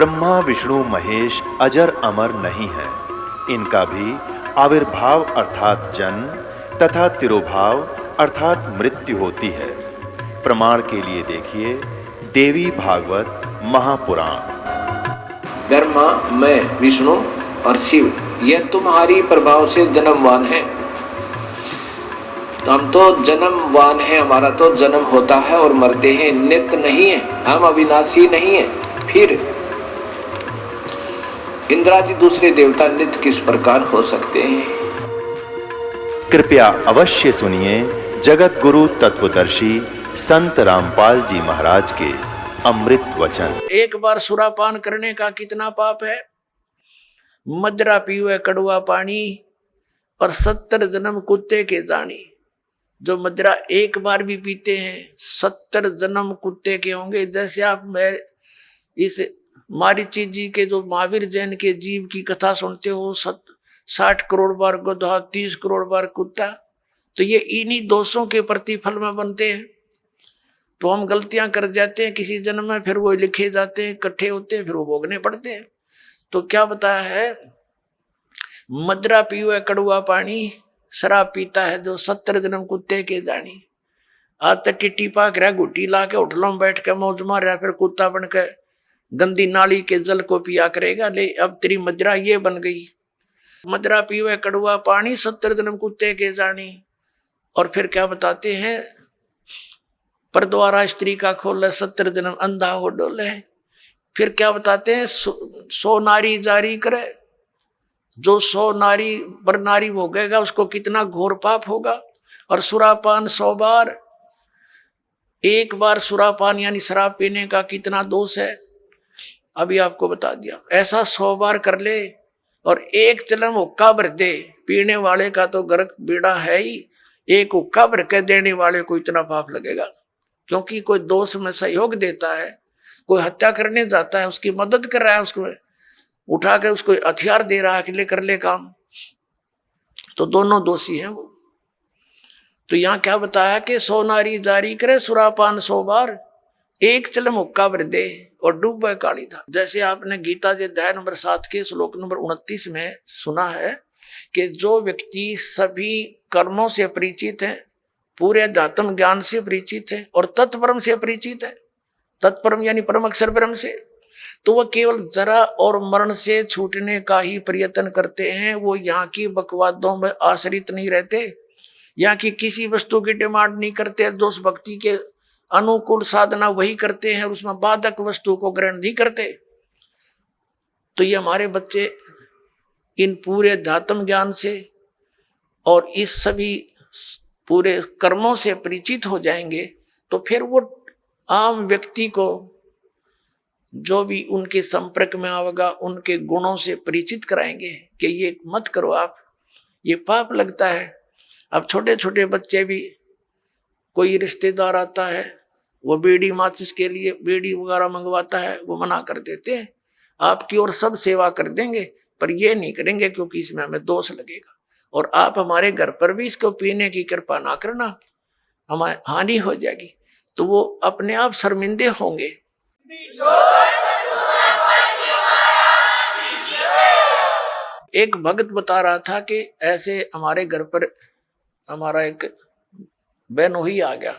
ब्रह्मा विष्णु महेश अजर अमर नहीं है। इनका भी आविर्भाव अर्थात जन्म तथा तिरोभाव अर्थात मृत्यु होती है। प्रमाण के लिए देखिए देवी भागवत महापुराण। ब्रह्मा, मैं, विष्णु और शिव, यह तुम्हारी प्रभाव से जन्मवान है। तो हम तो जन्मवान हैं, हमारा तो जन्म होता है और मरते हैं, नित्य नहीं है, हम अविनाशी नहीं है। फिर इंद्रादि दूसरे देवता नित्य किस प्रकार हो सकते हैं? कृपया अवश्य सुनिए जगत गुरु तत्वदर्शी संत रामपाल जी महाराज के अमृत वचन। एक बार सुरापान करने का कितना पाप है? मदिरा पीवे कड़वा पानी और 70 जन्म कुत्ते के जानी। जो मदिरा एक बार भी पीते हैं 70 जन्म कुत्ते के होंगे। जैसे आप इस मारीची जी के जो महावीर जैन के जीव की कथा सुनते हो, 60 करोड़ बार गधा, 30 करोड़ बार कुत्ता, तो ये इन्हीं दोषों के प्रतिफल में बनते हैं। तो हम गलतियां कर जाते हैं किसी जन्म में, फिर वो लिखे जाते हैं, इकट्ठे होते हैं, फिर वो भोगने पड़ते हैं। तो क्या बताया है? मदिरा पीवे कड़वा पानी, शराब पीता है जो 70 जन्म कुत्ते के जानी। आज तक टिट्टी पाक रहा, गुट्टी ला के होटलों में बैठ के मौज मार रहा, फिर कुत्ता बन के गंदी नाली के जल को पिया करेगा। ले अब तेरी मदिरा ये बन गई। मदिरा पीवे कड़वा पानी, 70 जन्म कुत्ते के जानी। और फिर क्या बताते हैं? पर द्वारा स्त्री का खोले, 70 जन्म अंधा हो डोले। फिर क्या बताते हैं? 100 नारी जारी करे। जो 100 नारी पर नारी भोगेगा उसको कितना घोर पाप होगा। और सुरापान 100 बार, एक बार सुरापान यानी शराब पीने का कितना दोष है, अभी आपको बता दिया। ऐसा 100 बार कर ले और एक चलम हुक्का भर दे, पीने वाले का तो गर्क बेड़ा है ही, एक हुक्का भर के देने वाले को इतना पाप लगेगा। क्योंकि कोई दोष में सहयोग देता है, कोई हत्या करने जाता है, उसकी मदद कर रहा है, उसको उठा के उसको हथियार दे रहा है कि ले कर ले काम, तो दोनों दोषी हैं वो। तो यहाँ क्या बताया कि 100 नारी जारी करे, सुरापान 100 बार, एक चलम हुक्का भर दे और डूबे काली धार। जैसे आपने गीता जी अध्याय नंबर 7 के श्लोक नंबर 29 में सुना है कि जो व्यक्ति सभी कर्मों से परिचित है, पूरे अध्यात्म ज्ञान से परिचित है और तत्परम से परिचित है, तत्परम यानी परम अक्षर ब्रह्म से, तो वह केवल जरा और मरण से छूटने का ही प्रयत्न करते हैं। वो यहाँ की बकवादों में आश्रित नहीं रहते, यहाँ की किसी वस्तु की डिमांड नहीं करते। जो उस भक्ति के अनुकूल साधना वही करते हैं, उसमें बाधक वस्तु को ग्रहण नहीं करते। तो ये हमारे बच्चे इन पूरे अध्यात्म ज्ञान से और इस सभी पूरे कर्मों से परिचित हो जाएंगे, तो फिर वो आम व्यक्ति को जो भी उनके संपर्क में आवेगा उनके गुणों से परिचित कराएंगे कि ये मत करो आप, ये पाप लगता है। अब छोटे छोटे बच्चे भी, कोई रिश्तेदार आता है, वो बीड़ी माचिस के लिए बीड़ी वगैरह मंगवाता है, वो मना कर देते हैं, आपकी और सब सेवा कर देंगे पर ये नहीं करेंगे क्योंकि इसमें हमें दोष लगेगा। और आप हमारे घर पर भी इसको पीने की कृपा ना करना, हमारी हानि हो जाएगी। तो वो अपने आप शर्मिंदे होंगे। एक भक्त बता रहा था कि ऐसे हमारे घर पर हमारा एक बहनोई आ गया,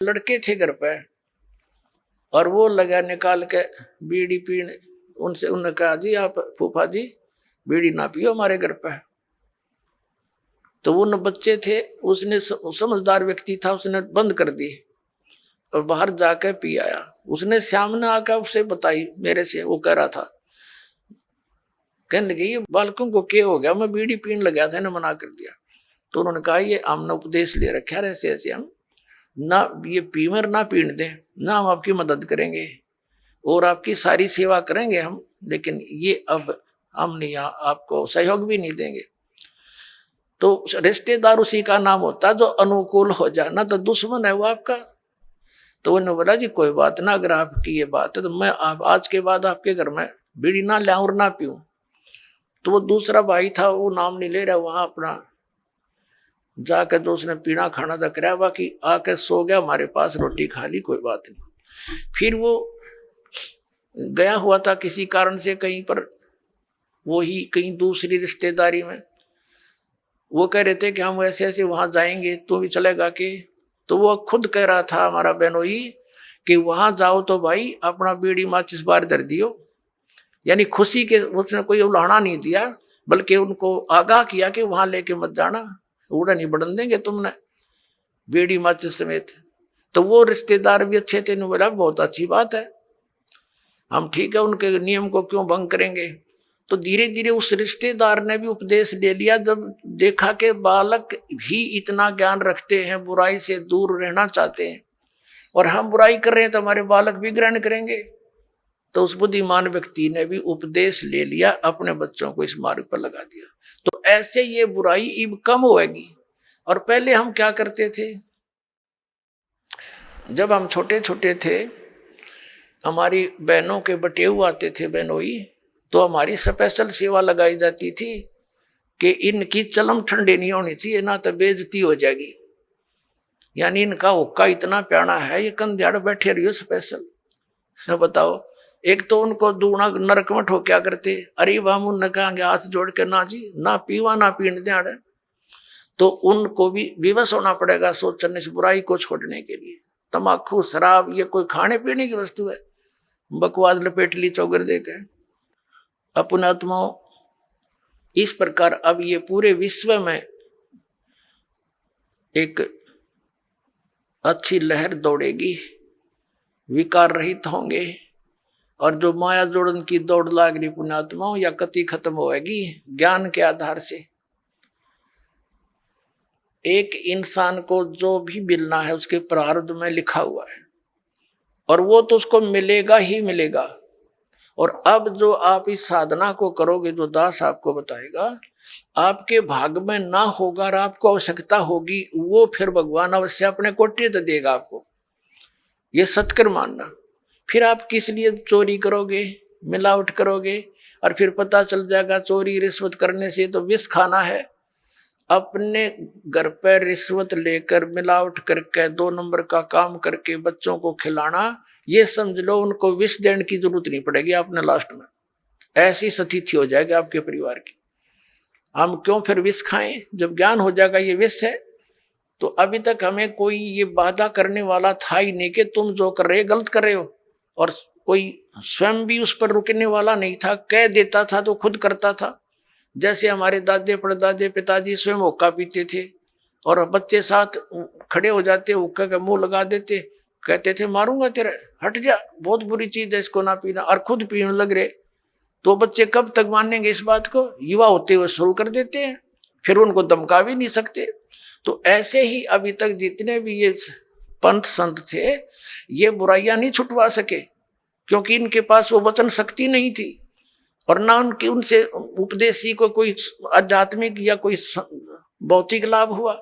लड़के थे घर पे, और वो लगा निकाल के बीड़ी पीने। उनसे उन्होंने कहा, जी आप फूफा जी बीड़ी ना पियो हमारे घर पे। तो वो न बच्चे थे, उसने समझदार व्यक्ति था, उसने बंद कर दी और बाहर जाकर पी आया। उसने सामने आकर उसे बताई मेरे से, वो कह रहा था, कहने लगे ये बालकों को क्या हो गया, मैं बीड़ी पीने लगा था ना, मना कर दिया। तो उन्होंने कहा ये हमने उपदेश ले रखा है, ऐसे ऐसे हम ना ये पीमर ना पीने दें ना, हम आपकी मदद करेंगे और आपकी सारी सेवा करेंगे हम, लेकिन ये अब हम नहीं, आपको सहयोग भी नहीं देंगे। तो रिश्तेदार उसी का नाम होता है जो अनुकूल हो जाए, ना तो दुश्मन है वो आपका। तो उन्होंने बोला जी कोई बात ना, अगर आपकी ये बात है तो मैं आज के बाद आपके घर में बीड़ी ना लाऊं और ना पीऊं। तो वो दूसरा भाई था, वो नाम नहीं ले रहा, वहां अपना जाकर जो उसने पीना खाना था कराया, बाकी आके सो गया, हमारे पास रोटी खा ली, कोई बात नहीं। फिर वो गया हुआ था किसी कारण से कहीं पर, वो ही कहीं दूसरी रिश्तेदारी में। वो कह रहे थे कि हम ऐसे ऐसे वहां जाएंगे, तो भी चलेगा कि? तो वो खुद कह रहा था हमारा बहनोई कि वहां जाओ तो भाई अपना बीड़ी माचिस बाहर धर दियो। यानी खुशी के, उसने कोई उल्हाना नहीं दिया, बल्कि उनको आगाह किया कि वहां लेके मत जाना, उड़ा नहीं बढ़न देंगे तुमने बीड़ी माचिस समेत। तो वो रिश्तेदार भी अच्छे थे, बोला बहुत अच्छी बात है, हम ठीक है, उनके नियम को क्यों भंग करेंगे। तो धीरे धीरे उस रिश्तेदार ने भी उपदेश ले लिया। जब देखा कि बालक भी इतना ज्ञान रखते हैं, बुराई से दूर रहना चाहते हैं, और हम बुराई कर रहे हैं तो हमारे बालक भी ग्रहण करेंगे, तो उस बुद्धिमान व्यक्ति ने भी उपदेश ले लिया, अपने बच्चों को इस मार्ग पर लगा दिया। तो ऐसे ये बुराई अब कम होगी। और पहले हम क्या करते थे, जब हम छोटे छोटे थे, हमारी बहनों के बटेऊ आते थे बहनोई, तो हमारी स्पेशल सेवा लगाई जाती थी कि इनकी चलम ठंडे नहीं होनी चाहिए, ना तो बेइज्जती हो जाएगी। यानी इनका हुक्का इतना प्यारा है, ये कंध्याड़ बैठे रहियो स्पेशल। बताओ, एक तो उनको दूना नरकमठ हो क्या करते, अरे वाह उनने कहेंगे हाथ जोड़ के, ना जी ना पीवा ना पीने दें। तो उनको भी विवश होना पड़ेगा सोचने से, बुराई को छोड़ने के लिए। तमाकू शराब ये कोई खाने पीने की वस्तु है, बकवास लपेट ली चौगर देकर अपने आत्माओं। इस प्रकार अब ये पूरे विश्व में एक अच्छी लहर दौड़ेगी, विकार रहित होंगे, और जो माया जोड़न की दौड़ लाग रही पुण्यात्माओं, या कति खत्म होएगी ज्ञान के आधार से। एक इंसान को जो भी मिलना है उसके प्रारब्ध में लिखा हुआ है, और वो तो उसको मिलेगा ही मिलेगा। और अब जो आप इस साधना को करोगे, जो दास आपको बताएगा, आपके भाग में ना होगा और आपको आवश्यकता होगी, वो फिर भगवान अवश्य अपने कोटे तो देगा आपको, ये सत्कर मानना। फिर आप किस लिए चोरी करोगे, मिलावट करोगे, और फिर पता चल जाएगा चोरी रिश्वत करने से तो विष खाना है। अपने घर पर रिश्वत लेकर मिलावट करके 2 नंबर का काम करके बच्चों को खिलाना, ये समझ लो उनको विष देने की जरूरत नहीं पड़ेगी आपने लास्ट में। ऐसी स्थिति हो जाएगी आपके परिवार की। हम क्यों फिर विष खाएं, जब ज्ञान हो जाएगा ये विष है। तो अभी तक हमें कोई ये बाधा करने वाला था ही नहीं कि तुम जो कर रहे गलत कर रहे हो, और कोई स्वयं भी उस पर रुकने वाला नहीं था। कह देता था तो खुद करता था। जैसे हमारे दादे परदादे पिताजी स्वयं हुक्का पीते थे, और बच्चे साथ खड़े हो जाते, हुक्का का मुंह लगा देते, कहते थे मारूंगा तेरे, हट जा, बहुत बुरी चीज है, इसको ना पीना, और खुद पीने लग रहे। तो बच्चे कब तक मानेंगे इस बात को, युवा होते हुए शुरू कर देते हैं, फिर उनको धमका भी नहीं सकते। तो ऐसे ही अभी तक जितने भी ये पंथ संत थे, ये बुराइयां नहीं छुटवा सके, क्योंकि इनके पास वो वचन शक्ति नहीं थी, और ना उनके उनसे उपदेशी को कोई आध्यात्मिक या कोई भौतिक लाभ हुआ।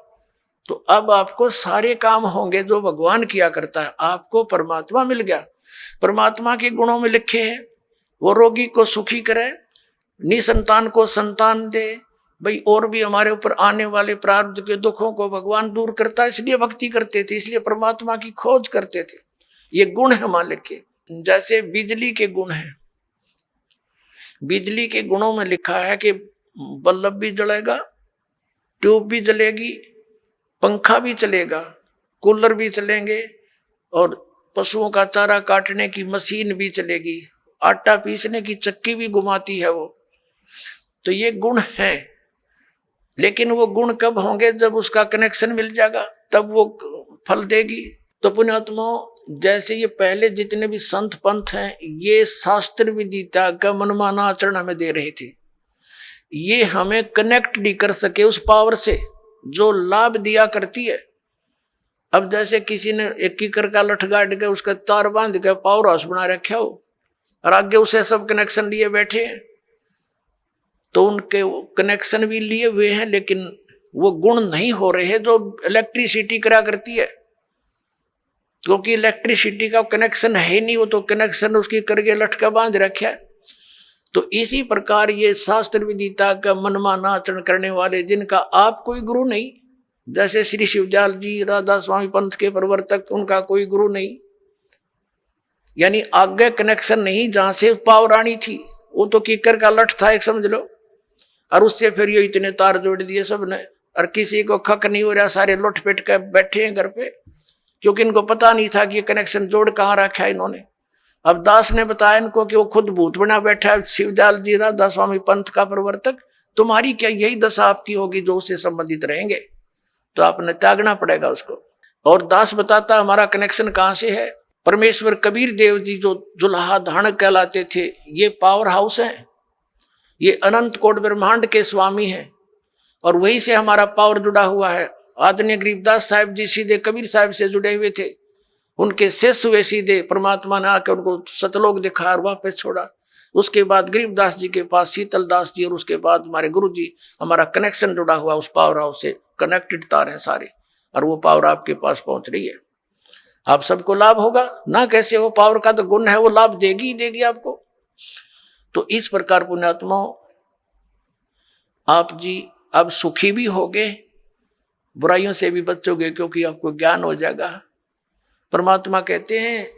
तो अब आपको सारे काम होंगे जो भगवान किया करता है। आपको परमात्मा मिल गया, परमात्मा के गुणों में लिखे हैं, वो रोगी को सुखी करे, निसंतान को संतान दे। भाई और भी हमारे ऊपर आने वाले प्रारब्ध के दुखों को भगवान दूर करता है, इसलिए भक्ति करते थे, इसलिए परमात्मा की खोज करते थे। ये गुण है मालिक के। जैसे बिजली के गुण हैं, बिजली के गुणों में लिखा है कि बल्ब भी जलेगा, ट्यूब भी जलेगी, पंखा भी चलेगा, कूलर भी चलेंगे, और पशुओं का चारा काटने की मशीन भी चलेगी, आटा पीसने की चक्की भी घुमाती है वो। तो ये गुण है, लेकिन वो गुण कब होंगे, जब उसका कनेक्शन मिल जाएगा, तब वो फल देगी। तो पुण्यात्माओं, जैसे ये पहले जितने भी संत पंथ हैं, ये शास्त्र विदिता का मनमाना आचरण हमें दे रहे थे। ये हमें कनेक्ट नहीं कर सके उस पावर से जो लाभ दिया करती है। अब जैसे किसी ने 1 कीकर का लठ गाड़ के उसका तार बांध के पावर हाउस बना रखा हो, और आगे उसे सब कनेक्शन लिए बैठे हैं, तो उनके कनेक्शन भी लिए हुए हैं, लेकिन वो गुण नहीं हो रहे हैं जो इलेक्ट्रिसिटी करा करती है, क्योंकि इलेक्ट्रिसिटी का कनेक्शन है नहीं, वो तो कनेक्शन उसकी करके लटका बांध रखा है। तो इसी प्रकार ये शास्त्र विदिता का मनमाना आचरण करने वाले, जिनका आप कोई गुरु नहीं, जैसे श्री शिवदयाल जी राधा स्वामी पंथ के प्रवर्तक, उनका कोई गुरु नहीं, यानी आगे कनेक्शन नहीं, जहां से पावर आनी थी वो तो कीकर का लठ था एक, समझ लो, और उससे फिर ये इतने तार जोड़ दिए सबने, और किसी को खक नहीं हो रहा, सारे लुट पिट के बैठे हैं घर पे, क्योंकि इनको पता नहीं था कि ये कनेक्शन जोड़ कहाँ रखा है इन्होंने। अब दास ने बताया इनको कि वो खुद भूत बना बैठा है, शिवदयाल जी राधा स्वामी पंथ का प्रवर्तक, तुम्हारी क्या यही दशा आपकी होगी जो उससे संबंधित रहेंगे, तो आपने त्यागना पड़ेगा उसको। और दास बताता हमारा कनेक्शन कहाँ से है। परमेश्वर कबीर देव जी जो जुल्हा धाणक कहलाते थे, ये पावर हाउस है, ये अनंत कोट ब्रह्मांड के स्वामी हैं, और वहीं से हमारा पावर जुड़ा हुआ है। आदरणीय गरीबदास साहिब जी सीधे कबीर साहिब से जुड़े हुए थे, उनके शिष्य हुए सीधे, परमात्मा ने आकर उनको सतलोक दिखाया और वापस छोड़ा। उसके बाद गरीबदास जी के पास शीतल दास जी, और उसके बाद हमारे गुरु जी, हमारा कनेक्शन जुड़ा हुआ उस पावर हाउस से, कनेक्टेड तार हैं सारे, और वो पावर आपके पास पहुंच रही है। आप सबको लाभ होगा ना, कैसे हो, पावर का तो गुण है, वो लाभ देगी ही देगी आपको। तो इस प्रकार पुण्यात्माओं, आप जी अब सुखी भी होगे, बुराइयों से भी बचोगे, क्योंकि आपको ज्ञान हो जाएगा। परमात्मा कहते हैं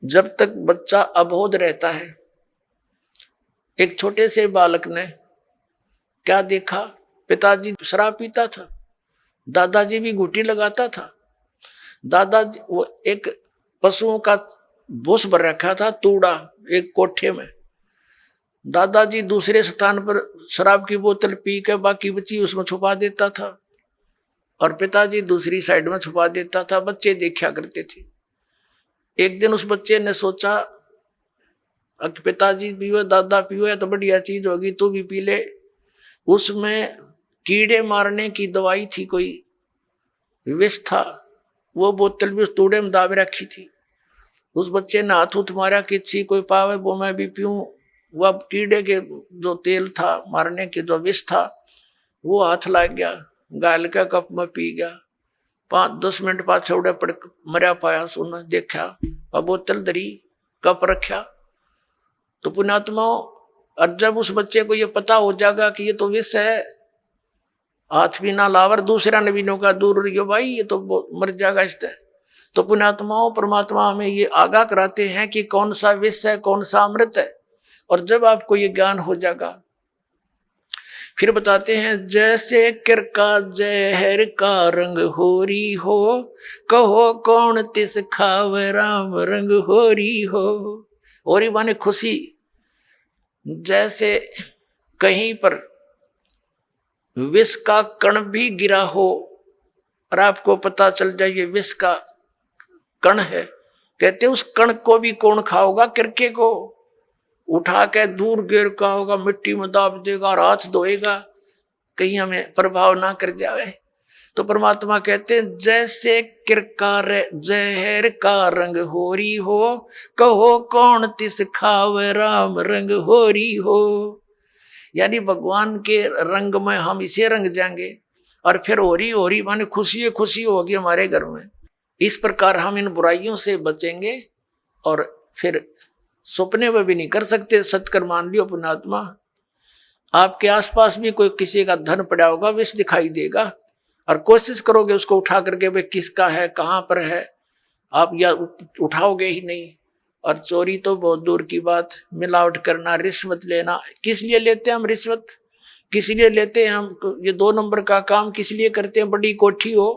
जब तक बच्चा अबोध रहता है, एक छोटे से बालक ने क्या देखा, पिताजी शराब पीता था, दादाजी भी घूंटी लगाता था, दादाजी वो एक पशुओं का भूस भर रखा था तूड़ा एक कोठे में, दादाजी दूसरे स्थान पर शराब की बोतल पी के बाकी बची उसमें छुपा देता था, और पिताजी दूसरी साइड में छुपा देता था, बच्चे देखा करते थे। एक दिन उस बच्चे ने सोचा पिताजी पीओ दादा पीओ है तो बढ़िया चीज होगी, तू भी पी ले। उसमें कीड़े मारने की दवाई थी, कोई विष था, वो बोतल भी उस तूड़े में दाब रखी थी। उस बच्चे ने हाथ उठ मारा कि छी कोई पावे वो मैं भी पीऊं। वह कीड़े के जो तेल था मारने के जो विष था वो हाथ लग गया, गाल का कप में पी गया। 5-10 मिनट बाद छोड़े पड़ मरा पाया, सुना देखा और बोतल धरी कप रखा। तो पुण्यात्माओं, और जब उस बच्चे को ये पता हो जाएगा कि ये तो विष है, हाथ भी ना लावर, दूसरा नबीनों का दूर रहियो भाई, ये तो मर जाएगा इससे। तो पुण्यात्माओं, परमात्मा हमें ये आगाह कराते हैं कि कौन सा विष है कौन सा अमृत है। और जब आपको ये ज्ञान हो जाएगा, फिर बताते हैं जैसे किरका जहर का रंग होरी हो, कहो कौन तिस खावे राम रंग होरी हो। होरी माने खुशी। जैसे कहीं पर विष का कण भी गिरा हो और आपको पता चल जाए ये विष का कण है, कहते उस कण को भी कौन खाओगा, किरके को उठा के दूर गिर का होगा, मिट्टी में दाब देगा और हाथ धोएगा, कहीं हमें प्रभाव ना कर जाए। तो परमात्मा कहते हैं जैसे किरकार जहर का रंग होरी हो, कहो कौन तिस खावे राम रंग होरी हो। यानी भगवान के रंग में हम इसे रंग जाएंगे, और फिर होरी होरी माने खुशी खुशी होगी हमारे घर में। इस प्रकार हम इन बुराइयों से बचेंगे, और फिर सपने में भी नहीं कर सकते। सत्कर मान लियो पुण्यात्मा, आपके आसपास भी कोई किसी का धन पड़ा होगा, विष दिखाई देगा, और कोशिश करोगे उसको उठा करके भाई किसका है कहाँ पर है, आप या उठाओगे ही नहीं। और चोरी तो बहुत दूर की बात, मिलावट करना, रिश्वत लेना, किस लिए लेते हैं हम रिश्वत, किस लिए लेते हैं हम ये 2 नंबर का काम किस लिए करते हैं। बड़ी कोठी हो,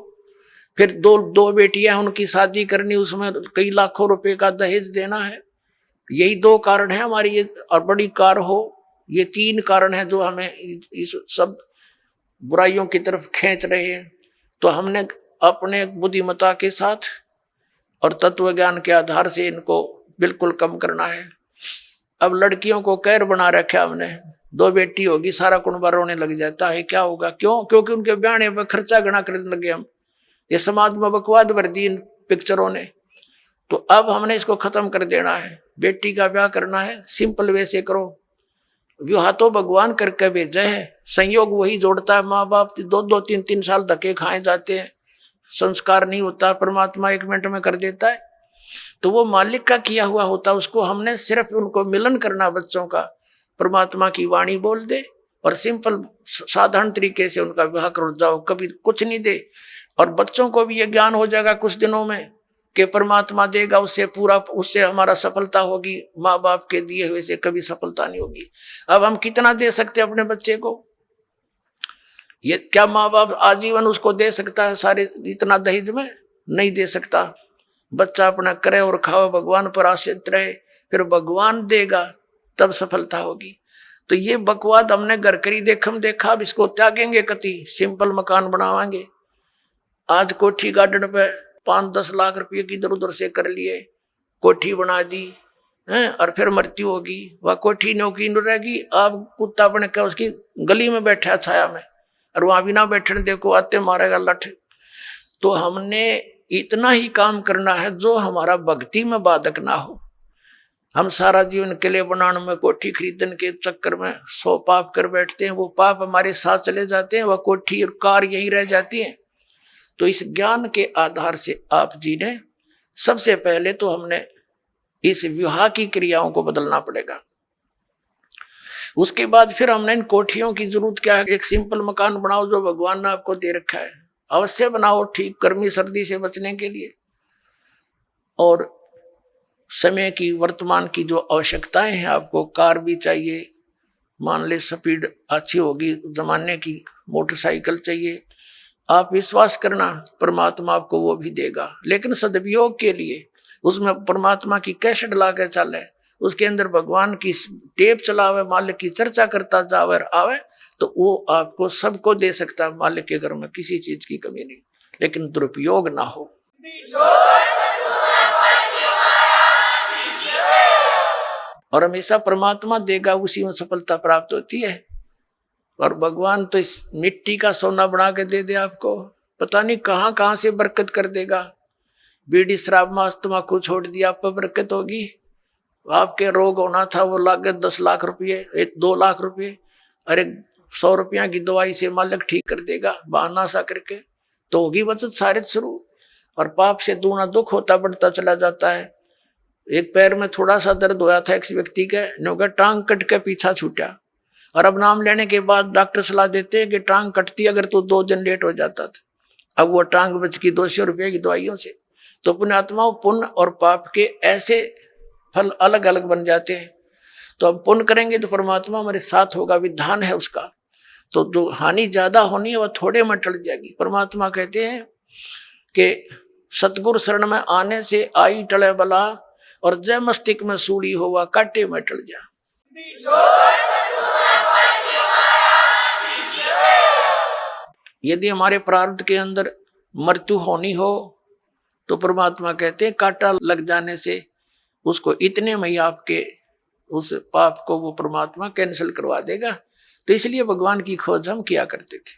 फिर दो बेटियां, उनकी शादी करनी, उसमें कई लाखों रुपए का दहेज देना है, यही 2 कारण है हमारी ये। और बड़ी कार हो, ये 3 कारण है जो हमें इस सब बुराइयों की तरफ खींच रहे हैं। तो हमने अपने बुद्धिमत्ता के साथ और तत्व ज्ञान के आधार से इनको बिल्कुल कम करना है। अब लड़कियों को कैर बना रखा हमने, 2 बेटी होगी सारा कुनबा रोने लग जाता है, क्या होगा, क्यों, क्योंकि उनके ब्याह में खर्चा गणा करने लगे हम। ये समाज में बकवाद भर दी इन पिक्चरों ने। तो अब हमने इसको खत्म कर देना है। बेटी का ब्याह करना है, सिंपल वे से करो। विवाह तो भगवान करके भेजा है, संयोग वही जोड़ता है। माँ बाप 2-2, 3-3 साल धक्के खाए जाते हैं, संस्कार नहीं होता, परमात्मा 1 मिनट में कर देता है। तो वो मालिक का किया हुआ होता, उसको हमने सिर्फ उनको मिलन करना बच्चों का, परमात्मा की वाणी बोल दे और सिंपल साधारण तरीके से उनका विवाह कर जाओ, कभी कुछ नहीं दे। और बच्चों को भी ये ज्ञान हो जाएगा कुछ दिनों में कि परमात्मा देगा उससे पूरा, उससे हमारा सफलता होगी, माँ बाप के दिए हुए से कभी सफलता नहीं होगी। अब हम कितना दे सकते अपने बच्चे को? ये क्या माँ बाप आजीवन उसको दे सकता है सारे इतना दहेज में? नहीं दे सकता। बच्चा अपना करे और खाओ, भगवान पर आश्रित रहे, फिर भगवान देगा तब सफलता होगी। तो ये बकवाद हमने घर करी देखम देखा, अब इसको त्यागेंगे कति? सिंपल मकान बनावांगे। आज कोठी गार्डन पे 5-10 लाख रुपये की इधर उधर से कर लिए, कोठी बना दी हैं, और फिर मृत्यु होगी, वह कोठी नौकी न रहेगी। आप कुत्ता बन के उसकी गली में बैठा छाया में, और वहां भी ना बैठने देखो, आते मारेगा लठ। तो हमने इतना ही काम करना है जो हमारा भक्ति में बाधक ना हो। हम सारा जीवन किले बनाने में, कोठी खरीदने के चक्कर में 100 पाप कर बैठते हैं, वो पाप हमारे साथ चले जाते हैं, वह कोठी और कार यही रह जाती है। तो इस ज्ञान के आधार से आप जी ने सबसे पहले तो हमने इस विवाह की क्रियाओं को बदलना पड़ेगा। उसके बाद फिर हमने इन कोठियों की जरूरत क्या है? एक सिंपल मकान बनाओ जो भगवान ने आपको दे रखा है, अवश्य बनाओ, ठीक, गर्मी सर्दी से बचने के लिए। और समय की, वर्तमान की जो आवश्यकताएं हैं, आपको कार भी चाहिए, मान ले स्पीड अच्छी होगी जमाने की, मोटरसाइकिल चाहिए, आप विश्वास करना परमात्मा आपको वो भी देगा। लेकिन सदुपयोग के लिए उसमें परमात्मा की कैसेट ला के चले, उसके अंदर भगवान की टेप चलावे, मालिक की चर्चा करता जावे आवे, तो वो आपको सबको दे सकता है। मालिक के घर में किसी चीज की कमी नहीं, लेकिन दुरुपयोग ना हो। और हमेशा परमात्मा देगा, उसी में सफलता प्राप्त होती है। और भगवान तो इस मिट्टी का सोना बना के दे दे आपको, पता नहीं कहां कहां से बरकत कर देगा। बीड़ी शराब मांस तम्बाकू छोड़ दिया, आप पर बरकत होगी। आपके रोग होना था वो लागत 10 लाख रुपये, 2 लाख रुपये, अरे 100 रुपया की दवाई से मालिक ठीक कर देगा, बहाना सा करके, तो होगी बचत सारे शुरू। और पाप से दूना दुख होता बढ़ता चला जाता है। एक पैर में थोड़ा सा दर्द होया था एक व्यक्ति के, नौका टांग कट के पीछा छूटा, और अब नाम लेने के बाद डॉक्टर सलाह देते हैं कि टांग कटती अगर तो 2 दिन लेट हो जाता था, अब वो टांग बच की 200 रुपये की दवाइयों से। तो पुण्यात्माओं, पुण्य और पाप के ऐसे फल अलग अलग बन जाते हैं। तो हम पुण्य करेंगे तो परमात्मा हमारे साथ होगा, विधान है उसका। तो जो हानि ज्यादा होनी है वह थोड़े में टल जाएगी। परमात्मा कहते हैं कि सतगुरु शरण में आने से आई टले बला, और जय मस्तिष्क में सूड़ी होवा काटे में टल जा। यदि हमारे प्रारब्ध के अंदर मृत्यु होनी हो तो परमात्मा कहते हैं कांटा लग जाने से उसको इतने में ही आपके उस पाप को वो परमात्मा कैंसिल करवा देगा। तो इसलिए भगवान की खोज हम किया करते थे।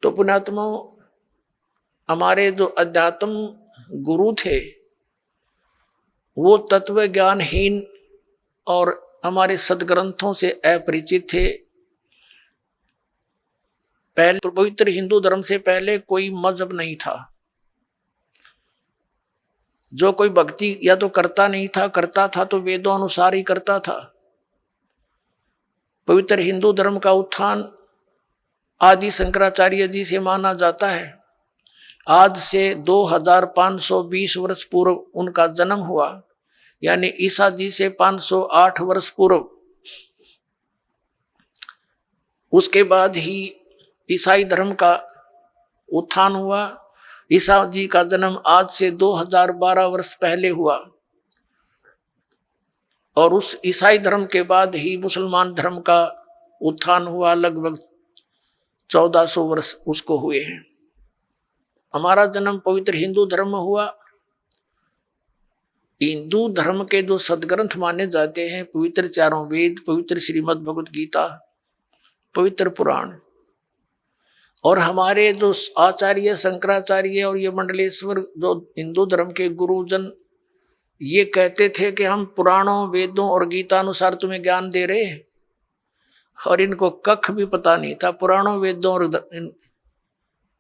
तो पुण्यात्मा, हमारे जो अध्यात्म गुरु थे वो तत्व ज्ञानहीन और हमारे सदग्रंथों से अपरिचित थे। पहले पवित्र हिंदू धर्म से पहले कोई मजहब नहीं था। जो कोई भक्ति या तो करता नहीं था, करता था तो वेदों अनुसार ही करता था। पवित्र हिंदू धर्म का उत्थान आदि शंकराचार्य जी से माना जाता है। आज से 2520 वर्ष पूर्व उनका जन्म हुआ, यानी ईसा जी से 508 वर्ष पूर्व। उसके बाद ही ईसाई धर्म का उत्थान हुआ। ईसा जी का जन्म आज से 2012 वर्ष पहले हुआ, और उस ईसाई धर्म के बाद ही मुसलमान धर्म का उत्थान हुआ। लगभग 1400 वर्ष उसको हुए हैं। हमारा जन्म पवित्र हिंदू धर्म में हुआ। हिंदू धर्म के जो सदग्रंथ माने जाते हैं, पवित्र 4 वेद, पवित्र श्रीमद् भगवत गीता, पवित्र पुराण, और हमारे जो आचार्य शंकराचार्य और ये मंडलेश्वर जो हिंदू धर्म के गुरुजन ये कहते थे कि हम पुराणों, वेदों और गीता अनुसार तुम्हें ज्ञान दे रहे हैं, और इनको कख भी पता नहीं था पुराणों, वेदों और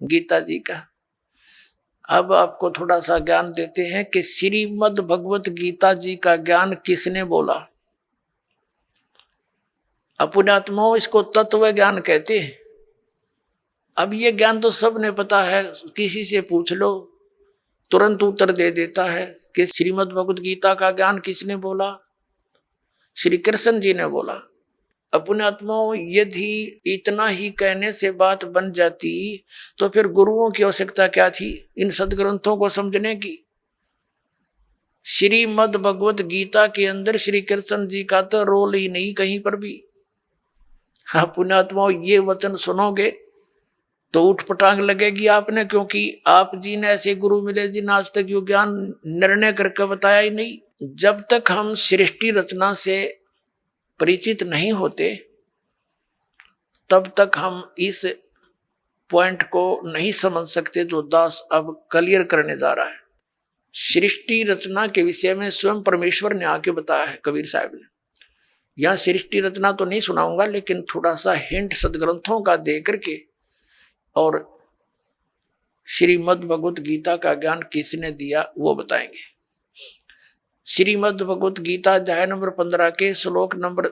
गीता जी का। अब आपको थोड़ा सा ज्ञान देते हैं कि श्रीमद् भगवत गीता जी का ज्ञान किसने बोला। पुण्यात्माओं, इसको तत्व ज्ञान कहते हैं। अब ये ज्ञान तो सबने पता है, किसी से पूछ लो तुरंत उत्तर दे देता है कि श्रीमद् भगवत गीता का ज्ञान किसने बोला? श्री कृष्ण जी ने बोला। अपने आत्माओं, यदि इतना ही कहने से बात बन जाती तो फिर गुरुओं की आवश्यकता क्या थी इन सदग्रंथों को समझने की? श्रीमद् भगवत गीता के अंदर श्री कृष्ण जी का तो रोल ही नहीं कहीं पर भी। हाँ पुण्यात्माओं, ये वचन सुनोगे तो उठ पटांग लगेगी आपने, क्योंकि आप जी ने ऐसे गुरु मिले जिन आज तक यो ज्ञान निर्णय करके बताया ही नहीं। जब तक हम सृष्टि रचना से परिचित नहीं होते तब तक हम इस पॉइंट को नहीं समझ सकते जो दास अब क्लियर करने जा रहा है। सृष्टि रचना के विषय में स्वयं परमेश्वर ने आके बताया है कबीर साहब ने। यहां सृष्टि रचना तो नहीं सुनाऊंगा, लेकिन थोड़ा सा हिंट सदग्रंथों का दे करके और श्रीमद् भगवत गीता का ज्ञान किसने दिया वो बताएंगे। श्रीमद् भगवत गीता अध्याय नंबर 15 के श्लोक नंबर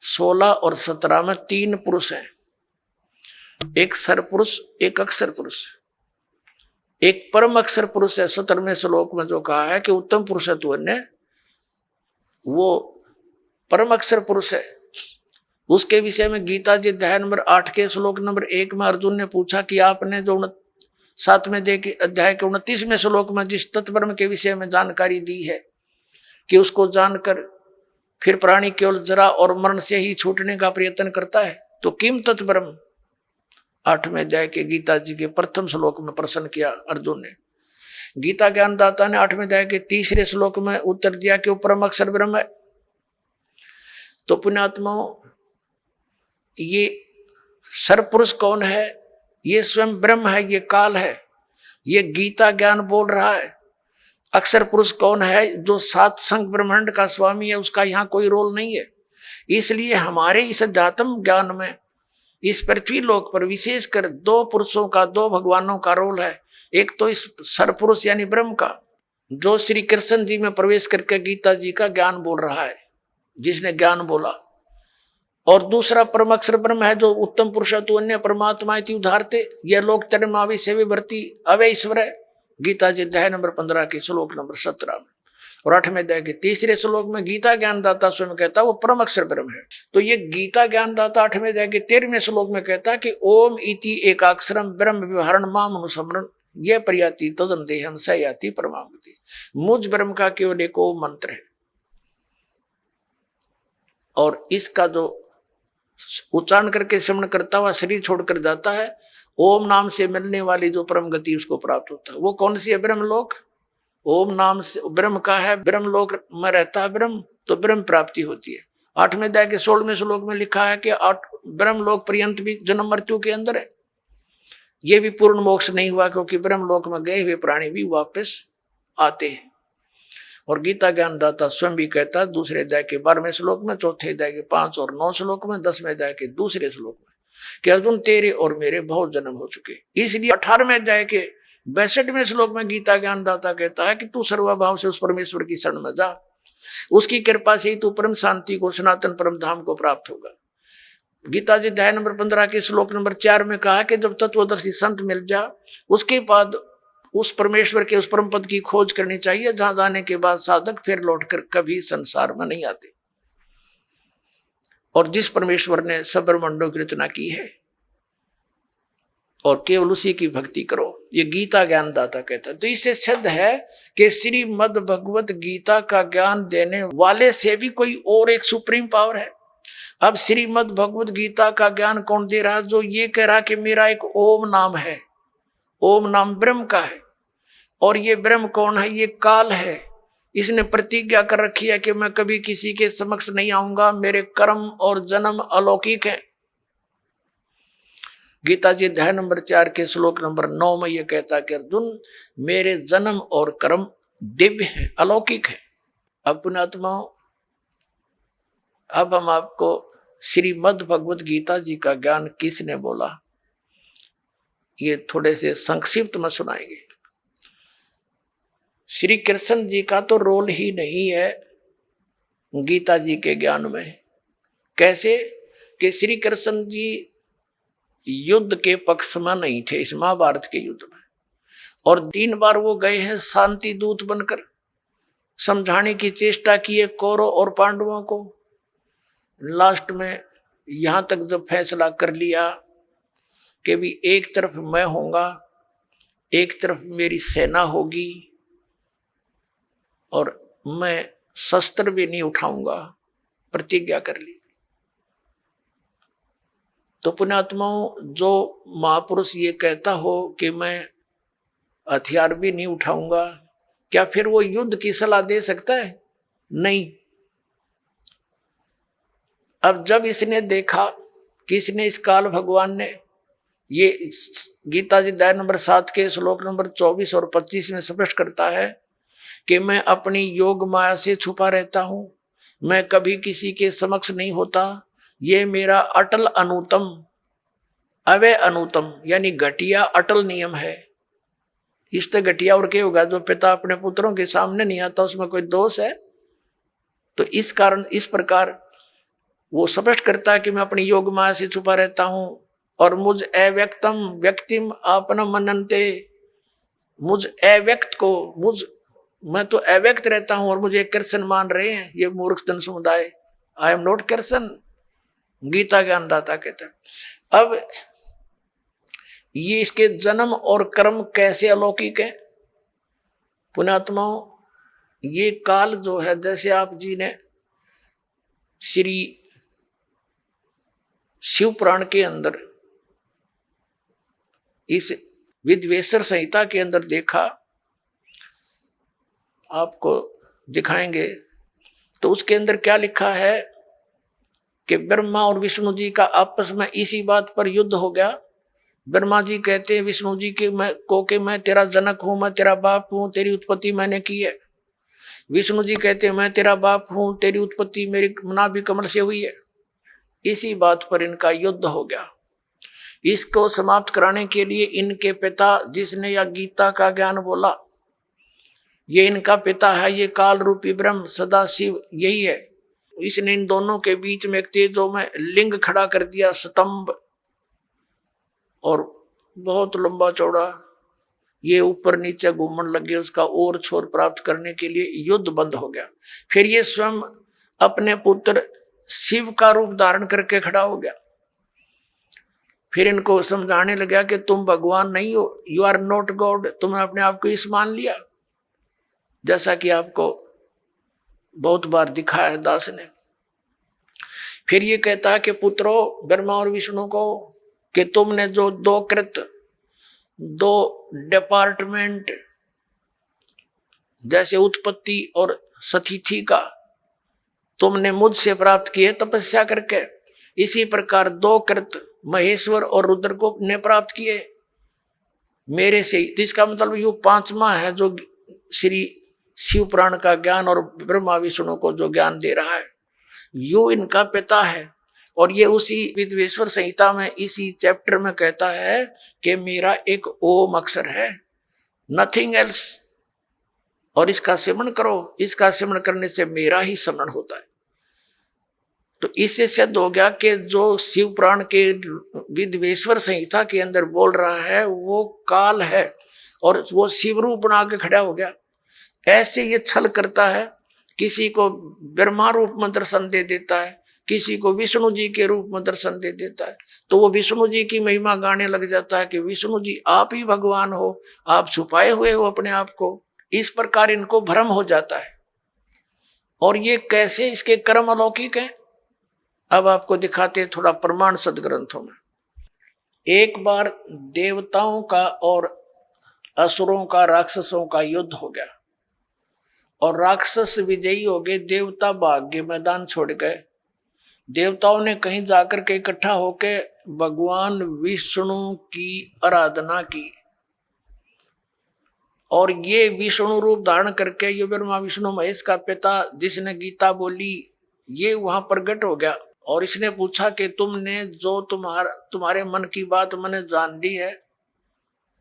16 और 17 में 3 पुरुष हैं, एक सर पुरुष, एक अक्षर पुरुष, एक परम अक्षर पुरुष है। 17वें श्लोक में जो कहा है कि उत्तम पुरुष है तू अन्य, वो परम अक्षर पुरुष है। उसके विषय में गीता जी अध्याय नंबर 8 के श्लोक नंबर 1 में अर्जुन ने पूछा कि आपने जो 7वें अध्याय के 29वें श्लोक में जिस तत्ब्रह्म के विषय में जानकारी दी है कि उसको जानकर फिर प्राणी केवल जरा और मरण से ही छूटने का प्रयत्न करता है, तो किम तत्ब्रह्म 8वें अध्याय के गीता जी के प्रथम श्लोक में प्रश्न किया अर्जुन ने। गीता ज्ञानदाता ने 8वें अध्याय के 3रे श्लोक में उत्तर दिया कि वो परम अक्षर ब्रह्म है। तो पुण्यात्माओं, ये सरपुरुष कौन है? ये स्वयं ब्रह्म है, ये काल है, ये गीता ज्ञान बोल रहा है। अक्षर पुरुष कौन है? जो 7 संग ब्रह्मांड का स्वामी है, उसका यहाँ कोई रोल नहीं है। इसलिए हमारे इस अध्यात्म ज्ञान में इस पृथ्वी लोक पर विशेषकर 2 पुरुषों का, 2 भगवानों का रोल है। एक तो इस सरपुरुष यानी ब्रह्म का, जो श्री कृष्ण जी में प्रवेश करके गीता जी का ज्ञान बोल रहा है, जिसने ज्ञान बोला, और दूसरा परम अक्षर ब्रह्म है जो उत्तम पुरुष तो अन्य परमात्मा इति उदाहरते यह लोक तरमावि सेवी भर्ती अवय ईश्वर है। गीता जी अध्याय नंबर 15 के श्लोक नंबर 17 में। और 8वें अध्याय के 3रे श्लोक में गीता ज्ञानदाता स्वयं कहता वो परम अक्षर ब्रह्म है। तो ये गीता ज्ञानदाता 8वें अध्याय के 13वें श्लोक में कहता कि ओम इति एकाक्षरम ब्रह्म व्यवहारण माम अनुसमरण यह प्रयाति तजन देहम स याति परमागति। मुझ ब्रह्म का केवल एक ओम मंत्र है, और इसका जो उच्चारण करके श्रवण करता हुआ शरीर छोड़कर जाता है, ओम नाम से मिलने वाली जो परम गति उसको प्राप्त होता है। वो कौन सी है? ब्रह्मलोक। ओम नाम से ब्रह्म का है, ब्रह्मलोक में रहता है ब्रह्म, तो ब्रह्म प्राप्ति होती है। 8वें अध्याय के 16वें श्लोक में लिखा है कि ब्रह्मलोक पर्यंत भी जन्म मृत्यु के अंदर है। ये भी पूर्ण मोक्ष नहीं हुआ, क्योंकि ब्रह्मलोक में गए हुए प्राणी भी वापस आते हैं। और गीता ज्ञानदाता स्वयं भी कहता है 2 अध्याय के 12वें श्लोक में, 4थे अध्याय के 5 और 9 श्लोक में, 10वें अध्याय के 2 श्लोक में कि अर्जुन तेरे और मेरे बहुत जन्म हो चुके। इसलिए 18वें अध्याय के 62वें श्लोक में गीता ज्ञानदाता कहता है कि तू सर्वभाव से उस परमेश्वर की शरण में जा, उसकी कृपा से ही तू परम शांति को, सनातन परम धाम को प्राप्त होगा। गीता जी अध्याय नंबर 15 के श्लोक नंबर 4 में कहा कि जब तत्वदर्शी संत मिल जा, उसके बाद उस परमेश्वर के उस परम पद की खोज करनी चाहिए, जहां जाने के बाद साधक फिर लौटकर कभी संसार में नहीं आते। और जिस परमेश्वर ने सब ब्रह्मांडों की रचना की है, और केवल उसी की भक्ति करो, ये गीता ज्ञानदाता कहता है। तो इससे सिद्ध है कि श्रीमद् भगवत गीता का ज्ञान देने वाले से भी कोई और एक सुप्रीम पावर है। अब श्रीमद् भगवत गीता का ज्ञान कौन दे रहा? जो ये कह रहा कि मेरा एक ओम नाम है, ओम नाम ब्रह्म का है, और ये ब्रह्म कौन है? ये काल है। इसने प्रतिज्ञा कर रखी है कि मैं कभी किसी के समक्ष नहीं आऊंगा, मेरे कर्म और जन्म अलौकिक है। गीता जी अध्याय नंबर 4 के श्लोक नंबर 9 में यह कहता कि अर्जुन मेरे जन्म और कर्म दिव्य है, अलौकिक है। अब पुण्यात्माओं, अब हम आपको श्रीमद् भगवत गीता जी का ज्ञान किसने बोला ये थोड़े से संक्षिप्त में सुनाएंगे। श्री कृष्ण जी का तो रोल ही नहीं है गीता जी के ज्ञान में। कैसे कि श्री कृष्ण जी युद्ध के पक्ष में नहीं थे इस महाभारत के युद्ध में, और 3 बार वो गए हैं शांति दूत बनकर, समझाने की चेष्टा की है कौरव और पांडवों को। लास्ट में यहां तक जब फैसला कर लिया कि भी एक तरफ मैं होऊंगा, एक तरफ मेरी सेना होगी, और मैं शस्त्र भी नहीं उठाऊंगा, प्रतिज्ञा कर ली। तो पुण्यात्माओं, जो महापुरुष ये कहता हो कि मैं हथियार भी नहीं उठाऊंगा, क्या फिर वो युद्ध की सलाह दे सकता है? नहीं। अब जब इसने देखा, किसने? इस काल भगवान ने, ये गीता जी अध्याय नंबर 7 के श्लोक नंबर 24 और 25 में स्पष्ट करता है कि मैं अपनी योग माया से छुपा रहता हूं, मैं कभी किसी के समक्ष नहीं होता, ये मेरा अटल अनुतम, अवय अनुतम यानी घटिया अटल नियम है। इससे घटिया और क्या होगा? जो पिता अपने पुत्रों के सामने नहीं आता, उसमें कोई दोष है? तो इस कारण इस प्रकार वो स्पष्ट करता है कि मैं अपनी योग माया से छुपा रहता हूं, और मुझ अव्यक्तम व्यक्तिम आपन मनन्ते, मुझ अव्यक्त को, मैं तो अव्यक्त रहता हूं और मुझे कृष्ण मान रहे हैं ये मूर्ख जन समुदाय। I am not Krishna, Gita ज्ञानदाता कहते हैं। अब ये इसके जन्म और कर्म कैसे अलौकिक है पुण्यात्माओं? ये काल जो है, जैसे आप जी ने श्री शिव पुराण के अंदर, इस विद्वेश्वर संहिता के अंदर देखा, आपको दिखाएंगे, तो उसके अंदर क्या लिखा है कि ब्रह्मा और विष्णु जी का आपस में इसी बात पर युद्ध हो गया। ब्रह्मा जी कहते हैं विष्णु जी के मैं तेरा जनक हूं, मैं तेरा बाप हूं, तेरी उत्पत्ति मैंने की है। विष्णु जी कहते हैं मैं तेरा बाप हूं, तेरी उत्पत्ति मेरी नाभि कमल से हुई है। इसी बात पर इनका युद्ध हो गया। इसको समाप्त कराने के लिए इनके पिता, जिसने यह गीता का ज्ञान बोला, ये इनका पिता है, ये काल रूपी ब्रह्म सदा शिव यही है। इसने इन दोनों के बीच में एक तेजो में लिंग खड़ा कर दिया, स्तंभ, और बहुत लंबा चौड़ा, ये ऊपर नीचे घूमने लगे। उसका और छोर प्राप्त करने के लिए युद्ध बंद हो गया। फिर ये स्वयं अपने पुत्र शिव का रूप धारण करके खड़ा हो गया। फिर इनको समझाने लगा कि तुम भगवान नहीं हो, यू आर नॉट गॉड, तुमने अपने आप को इस मान लिया, जैसा कि आपको बहुत बार दिखाया है दास ने। फिर ये कहता है कि पुत्रों, ब्रह्मा और विष्णु को, कि तुमने जो दो कृत, दो डिपार्टमेंट, जैसे उत्पत्ति और सतिथि का तुमने मुझसे प्राप्त किए तपस्या करके, इसी प्रकार दो कृत महेश्वर और रुद्र को ने प्राप्त किए मेरे से। तो इसका मतलब ये 5वां है जो श्री शिव पुराण का ज्ञान और ब्रह्मा विष्णु को जो ज्ञान दे रहा है, यो इनका पिता है। और ये उसी विद्वेश्वर संहिता में इसी चैप्टर में कहता है कि मेरा एक ओम अक्षर है, नथिंग एल्स, और इसका सिमरण करो, इसका सिमरण करने से मेरा ही स्मरण होता है। तो इससे सिद्ध हो गया कि जो शिव पुराण के विद्वेश्वर संहिता के अंदर बोल रहा है वो काल है, और वो शिव रूप बना के खड़ा हो गया। ऐसे ये छल करता है, किसी को ब्रह्मा रूप में दर्शन दे देता है, किसी को विष्णु जी के रूप में दर्शन दे देता है, तो वो विष्णु जी की महिमा गाने लग जाता है कि विष्णु जी आप ही भगवान हो, आप छुपाए हुए हो अपने आप को। इस प्रकार इनको भ्रम हो जाता है। और ये कैसे इसके कर्म अलौकिक हैं, अब आपको दिखाते हैं थोड़ा प्रमाण सदग्रंथों में। एक बार देवताओं का और असुरों का, राक्षसों का युद्ध हो गया, और राक्षस विजयी हो गए, देवता भाग गए, मैदान छोड़ गए। देवताओं ने कहीं जाकर के इकट्ठा होके भगवान विष्णु की आराधना की, और ये विष्णु रूप धारण करके, ये ब्रह्मा विष्णु महेश का पिता जिसने गीता बोली, ये वहां प्रकट हो गया। और इसने पूछा कि तुमने जो तुम्हारे मन की बात मैंने जान ली है,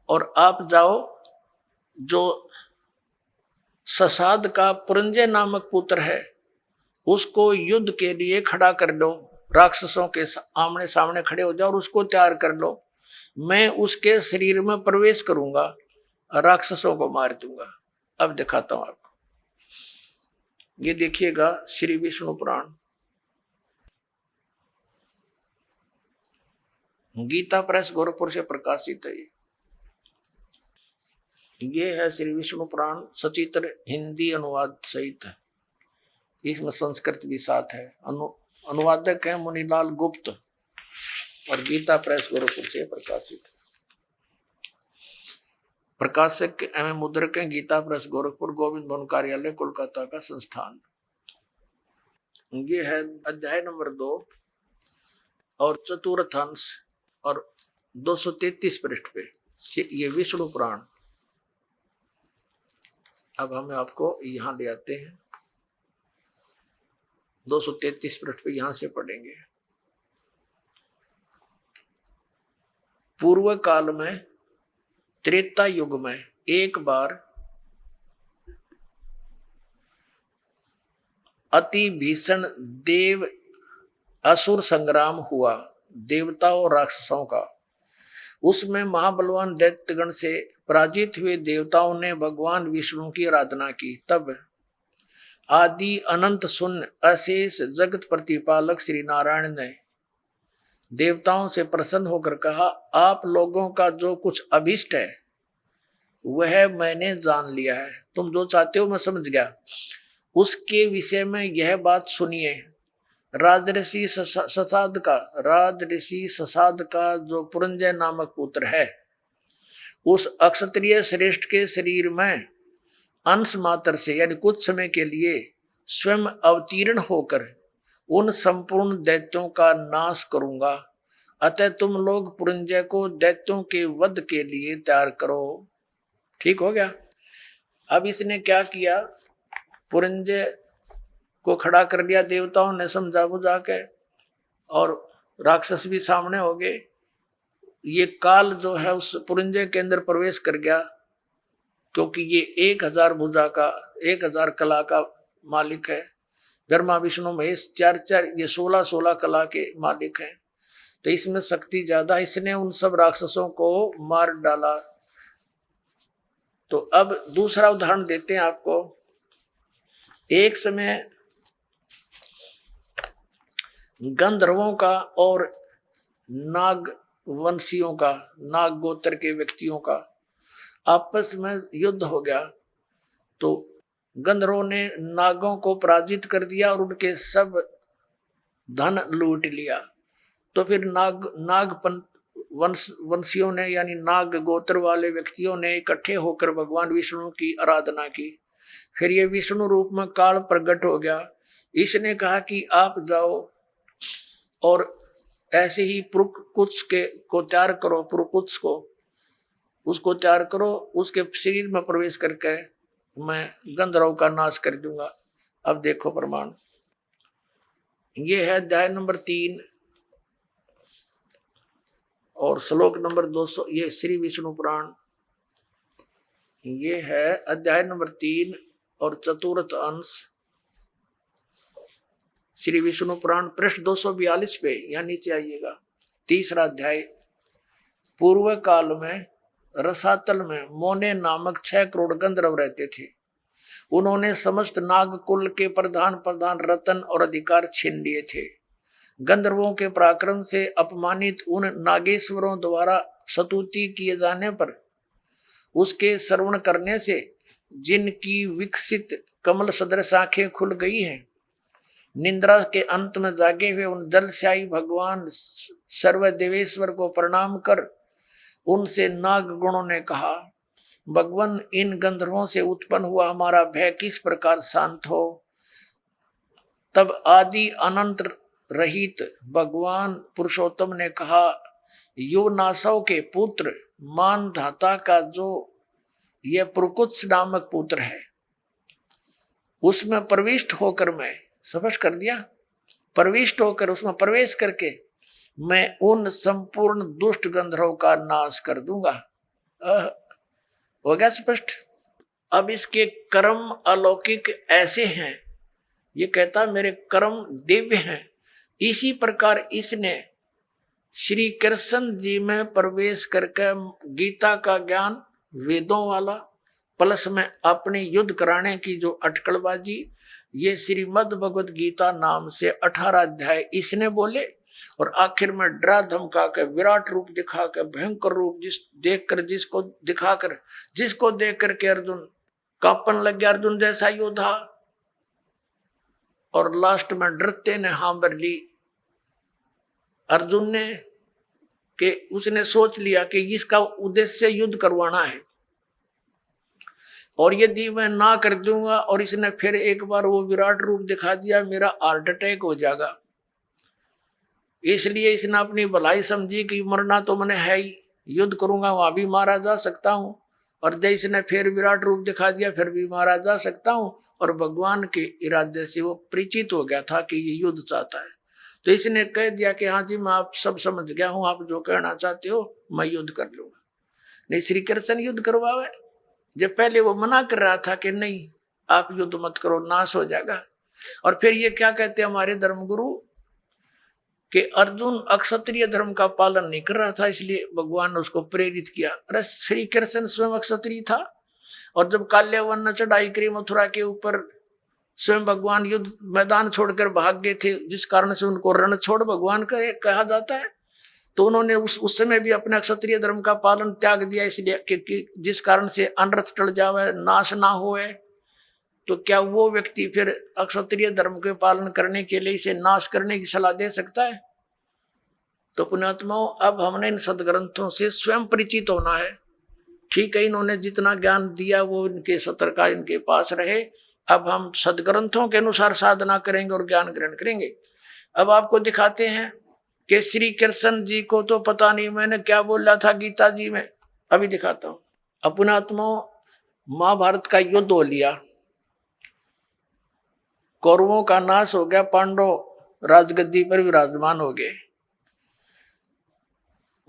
और आप जाओ जो ससाद का पुरंजय नामक पुत्र है उसको युद्ध के लिए खड़ा कर लो, राक्षसों के आमने सामने खड़े हो जाओ और उसको तैयार कर लो। मैं उसके शरीर में प्रवेश करूंगा, और राक्षसों को मार दूंगा। अब दिखाता हूं आपको, ये देखिएगा श्री विष्णु पुराण, गीता प्रेस गोरखपुर से प्रकाशित है। ये है श्री विष्णु पुराण, सचित्र हिंदी अनुवाद सहित है, इसमें संस्कृत भी साथ है। अनुवादक है मुनीलाल गुप्त और गीता प्रेस गोरखपुर से प्रकाशित। प्रकाशक एवं मुद्रक है गीता प्रेस गोरखपुर, गोविंद भवन कार्यालय कोलकाता का संस्थान। ये है अध्याय नंबर 2 और चतुर्थांश और 233 पृष्ठ पे ये विष्णु पुराण। अब हम आपको यहां ले आते हैं, 233 पृष्ठ पे यहां से पढ़ेंगे। पूर्व काल में त्रेता युग में एक बार अति भीषण देव असुर संग्राम हुआ, देवताओं और राक्षसों का। उसमें महाबलवान दैत्यगण से पराजित हुए देवताओं ने भगवान विष्णु की आराधना की। तब आदि अनंत शून्य अशेष जगत प्रतिपालक श्री नारायण ने देवताओं से प्रसन्न होकर कहा, आप लोगों का जो कुछ अभिष्ट है वह मैंने जान लिया है। तुम जो चाहते हो मैं समझ गया। उसके विषय में यह बात सुनिए। राजऋषि ससाद का जो पुरंजय नामक पुत्र है, उस अक्षत्रिय श्रेष्ठ के शरीर में अंश मात्र से यानी कुछ समय के लिए स्वयं अवतीर्ण होकर उन संपूर्ण दैत्यों का नाश करूंगा। अतः तुम लोग पुरंजय को दैत्यों के वध के लिए तैयार करो। ठीक हो गया। अब इसने क्या किया, पुरंजय को खड़ा कर लिया देवताओं ने समझा बुझा के, और राक्षस भी सामने हो गए। ये काल जो है उस पुरंजय के अंदर प्रवेश कर गया, क्योंकि ये 1000 भुजा का 1000 कला का मालिक है। ब्रह्मा विष्णु महेश 4 ये 16 कला के मालिक हैं, तो इसमें शक्ति ज्यादा। इसने उन सब राक्षसों को मार डाला। तो अब दूसरा उदाहरण देते हैं आपको। एक समय गंधर्वों का और नाग वंशियों का, नाग गोत्र के व्यक्तियों का आपस में युद्ध हो गया। तो गंधर्वों ने नागों को पराजित कर दिया और उनके सब धन लूट लिया। तो फिर नाग वंशियों ने यानी नाग गोत्र वाले व्यक्तियों ने इकट्ठे होकर भगवान विष्णु की आराधना की। फिर ये विष्णु रूप में काल प्रकट हो गया। इसने कहा कि आप जाओ और ऐसे ही पुरुकुत्स को तैयार करो, पुरुकुत्स को उसको तैयार करो, उसके शरीर में प्रवेश करके मैं गंधर्व का नाश कर दूंगा। अब देखो प्रमाण, ये है अध्याय नंबर 3 और श्लोक नंबर 200। ये श्री विष्णु पुराण, ये है अध्याय नंबर 3 और चतुर्थ अंश श्री विष्णु पुराण, पृष्ठ 242 पे या नीचे आइएगा। तीसरा अध्याय। पूर्व काल में रसातल में मोने नामक 6 करोड़ गंधर्व रहते थे। उन्होंने समस्त नाग कुल के प्रधान रतन और अधिकार छीन लिए थे। गंधर्वों के पराक्रम से अपमानित उन नागेश्वरों द्वारा स्तुति किए जाने पर उसके श्रवण करने से जिनकी विकसित कमल सदृश आंखें खुल गई हैं, निंद्रा के अंत में जागे हुए उन जलशाही भगवान सर्वदेवेश्वर को प्रणाम कर उनसे नाग गुणों ने कहा, भगवान इन गंधर्वों से उत्पन्न हुआ हमारा भय किस प्रकार शांत हो। तब आदि अनंत रहित भगवान पुरुषोत्तम ने कहा, युवनासव के पुत्र मानधाता का जो यह पुरुकुत्स नामक पुत्र है, उसमें प्रविष्ट होकर मैं स्पष्ट कर दिया, प्रविष्ट होकर उसमें प्रवेश करके मैं उन संपूर्ण दुष्ट गंधर्वों का नाश कर दूंगा। हो गया स्पष्ट। अब इसके कर्म अलौकिक ऐसे हैं, ये कहता मेरे कर्म दिव्य हैं। इसी प्रकार इसने श्री कृष्ण जी में प्रवेश करके गीता का ज्ञान वेदों वाला प्लस में अपने युद्ध कराने की जो अटकलबाजी, ये श्रीमद् भगवत गीता नाम से 18 अध्याय इसने बोले, और आखिर में डरा धमका के विराट रूप दिखा के भयंकर रूप जिसको देख करके अर्जुन कांपन लग गया, अर्जुन जैसा योद्धा। और लास्ट में डरते ने हाँ भर ली अर्जुन ने, कि उसने सोच लिया कि इसका उद्देश्य युद्ध करवाना है, और यदि मैं ना कर दूंगा और इसने फिर एक बार वो विराट रूप दिखा दिया, मेरा हार्ट अटैक हो जाएगा। इसलिए इसने अपनी भलाई समझी कि मरना तो मैंने है ही, युद्ध करूंगा वहां भी मारा जा सकता हूं, और जब इसने फिर विराट रूप दिखा दिया फिर भी मारा जा सकता हूं। और भगवान के इरादे से वो परिचित हो गया था कि ये युद्ध चाहता है, तो इसने कह दिया कि हाँ जी मैं आप सब समझ गया हूं, आप जो कहना चाहते हो मैं युद्ध कर लूंगा। नहीं, श्री कृष्ण युद्ध करवावे, जब पहले वो मना कर रहा था कि नहीं आप युद्ध मत करो, नाश हो जाएगा। और फिर ये क्या कहते हैं हमारे धर्मगुरु कि अर्जुन अक्षत्रिय धर्म का पालन नहीं कर रहा था, इसलिए भगवान ने उसको प्रेरित किया। अरे श्री कृष्ण स्वयं अक्षत्रिय था, और जब काल्यावन ने चढ़ाई करी मथुरा के ऊपर, स्वयं भगवान युद्ध मैदान छोड़कर भाग गए थे, जिस कारण से उनको रण छोड़ भगवान कहा जाता है। तो उन्होंने उस समय भी अपने क्षत्रिय धर्म का पालन त्याग दिया, इसलिए कि जिस कारण से अनर्थ टल जावे, नाश ना होए। तो क्या वो व्यक्ति फिर अक्षत्रिय धर्म के पालन करने के लिए इसे नाश करने की सलाह दे सकता है? तो पुण्यात्माओं, अब हमने इन सदग्रंथों से स्वयं परिचित होना है। ठीक है, इन्होंने जितना ज्ञान दिया वो इनके सत्र का इनके पास रहे। अब हम सदग्रंथों के अनुसार साधना करेंगे और ज्ञान ग्रहण करेंगे। अब आपको दिखाते हैं कि श्री कृष्ण जी को तो पता नहीं मैंने क्या बोला था गीता जी में, अभी दिखाता हूं। अपनात्माओं, महाभारत का युद्ध हो लिया, कौरवों का नाश हो गया, पांडव राजगद्दी पर विराजमान हो गए।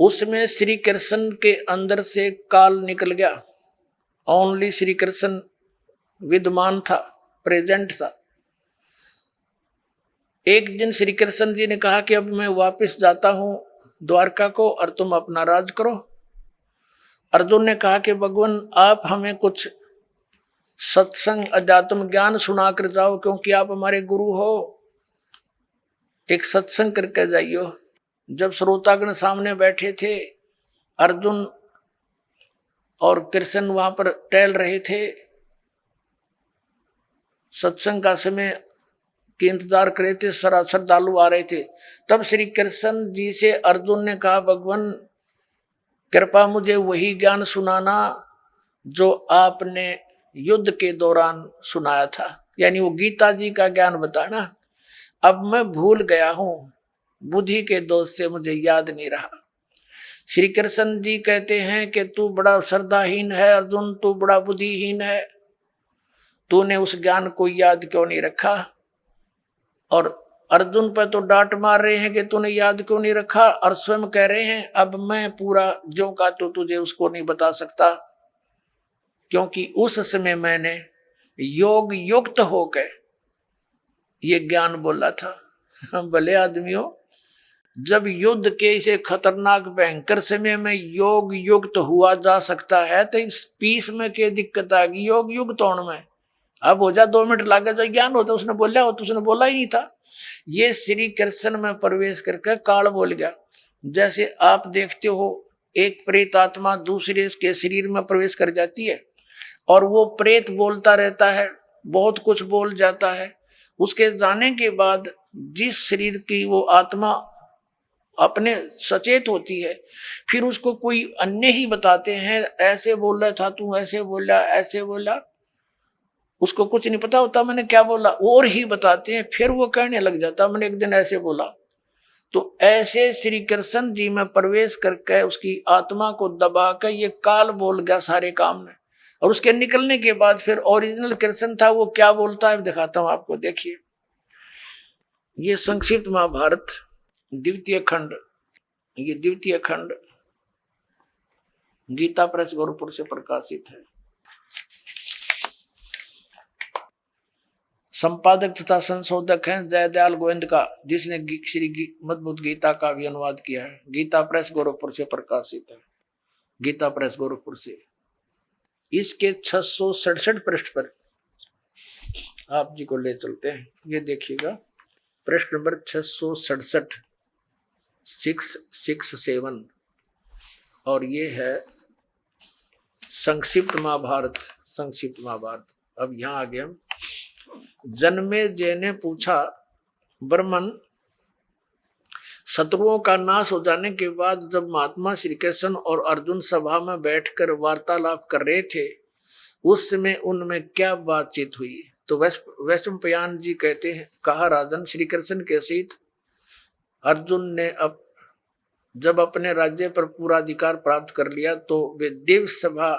उसमें श्री कृष्ण के अंदर से काल निकल गया, ओनली श्री कृष्ण विद्यमान था, प्रेजेंट था। एक दिन श्री कृष्ण जी ने कहा कि अब मैं वापस जाता हूं द्वारका को और तुम अपना राज करो। अर्जुन ने कहा कि भगवान आप हमें कुछ सत्संग अध्यात्म ज्ञान सुना कर जाओ, क्योंकि आप हमारे गुरु हो, एक सत्संग करके जाइयो। जब श्रोतागण सामने बैठे थे, अर्जुन और कृष्ण वहां पर टहल रहे थे, सत्संग का समय के इंतजार कर रहे थे, श्रद्धालु आ रहे थे। तब श्री कृष्ण जी से अर्जुन ने कहा, भगवान कृपा मुझे वही ज्ञान सुनाना जो आपने युद्ध के दौरान सुनाया था, यानी वो गीता जी का ज्ञान बताना। अब मैं भूल गया हूं, बुद्धि के दोष से मुझे याद नहीं रहा। श्री कृष्ण जी कहते हैं कि तू बड़ा श्रद्धाहीन है अर्जुन, तू बड़ा बुद्धिहीन है, तूने उस ज्ञान को याद क्यों नहीं रखा। और अर्जुन पर तो डांट मार रहे हैं कि तूने याद क्यों नहीं रखा, और स्वयं कह रहे हैं अब मैं पूरा जो का तो तुझे उसको नहीं बता सकता, क्योंकि उस समय मैंने योग युक्त होकर ये ज्ञान बोला था। भले आदमियों, जब युद्ध के इसे खतरनाक भयंकर समय में योग युक्त हुआ जा सकता है, तो इस पीस में क्या दिक्कत आ गई योग युक्त होने में? अब हो जा 2 मिनट लागे जो ज्ञान होता उसने बोला हो, तो उसने बोला ही नहीं था। ये श्री कृष्ण में प्रवेश करके काल बोल गया। जैसे आप देखते हो एक प्रेत आत्मा दूसरे के शरीर में प्रवेश कर जाती है, और वो प्रेत बोलता रहता है, बहुत कुछ बोल जाता है। उसके जाने के बाद जिस शरीर की वो आत्मा अपने सचेत होती है, फिर उसको कोई अन्य ही बताते हैं, ऐसे बोल रहा था तू, ऐसे बोला, ऐसे बोला। उसको कुछ नहीं पता होता मैंने क्या बोला, और ही बताते हैं, फिर वो कहने लग जाता मैंने एक दिन ऐसे बोला। तो ऐसे श्री कृष्ण जी में प्रवेश करके उसकी आत्मा को दबा कर ये काल बोल गया सारे काम में, और उसके निकलने के बाद फिर ओरिजिनल कृष्ण था वो क्या बोलता है दिखाता हूं आपको। देखिए, ये संक्षिप्त महाभारत द्वितीय खंड, ये द्वितीय खंड गीता प्रेस गोरखपुर से प्रकाशित है। संपादक तथा संशोधक हैं जयदयाल गोविंद का, जिसने श्री मद्भुत गीता का भी अनुवाद किया है। गीता प्रेस गोरखपुर से प्रकाशित है, गीता प्रेस गोरखपुर से। इसके 667 पृष्ठ पर आप जी को ले चलते हैं। ये देखिएगा पृष्ठ नंबर 667 667 और ये है संक्षिप्त महाभारत। संक्षिप्त महाभारत। अब यहाँ आ गए हम। जन्मेजय ने पूछा, ब्रह्मन, शत्रुओं का नाश हो जाने के बाद जब महात्मा श्री कृष्ण और अर्जुन सभा में बैठकर वार्तालाप कर रहे थे उस समय उनमें क्या बातचीत हुई? तो वैशंपायन जी कहते हैं, कहा राजन, श्री कृष्ण के सहित अर्जुन ने जब अपने राज्य पर पूरा अधिकार प्राप्त कर लिया तो वे दिव्य सभा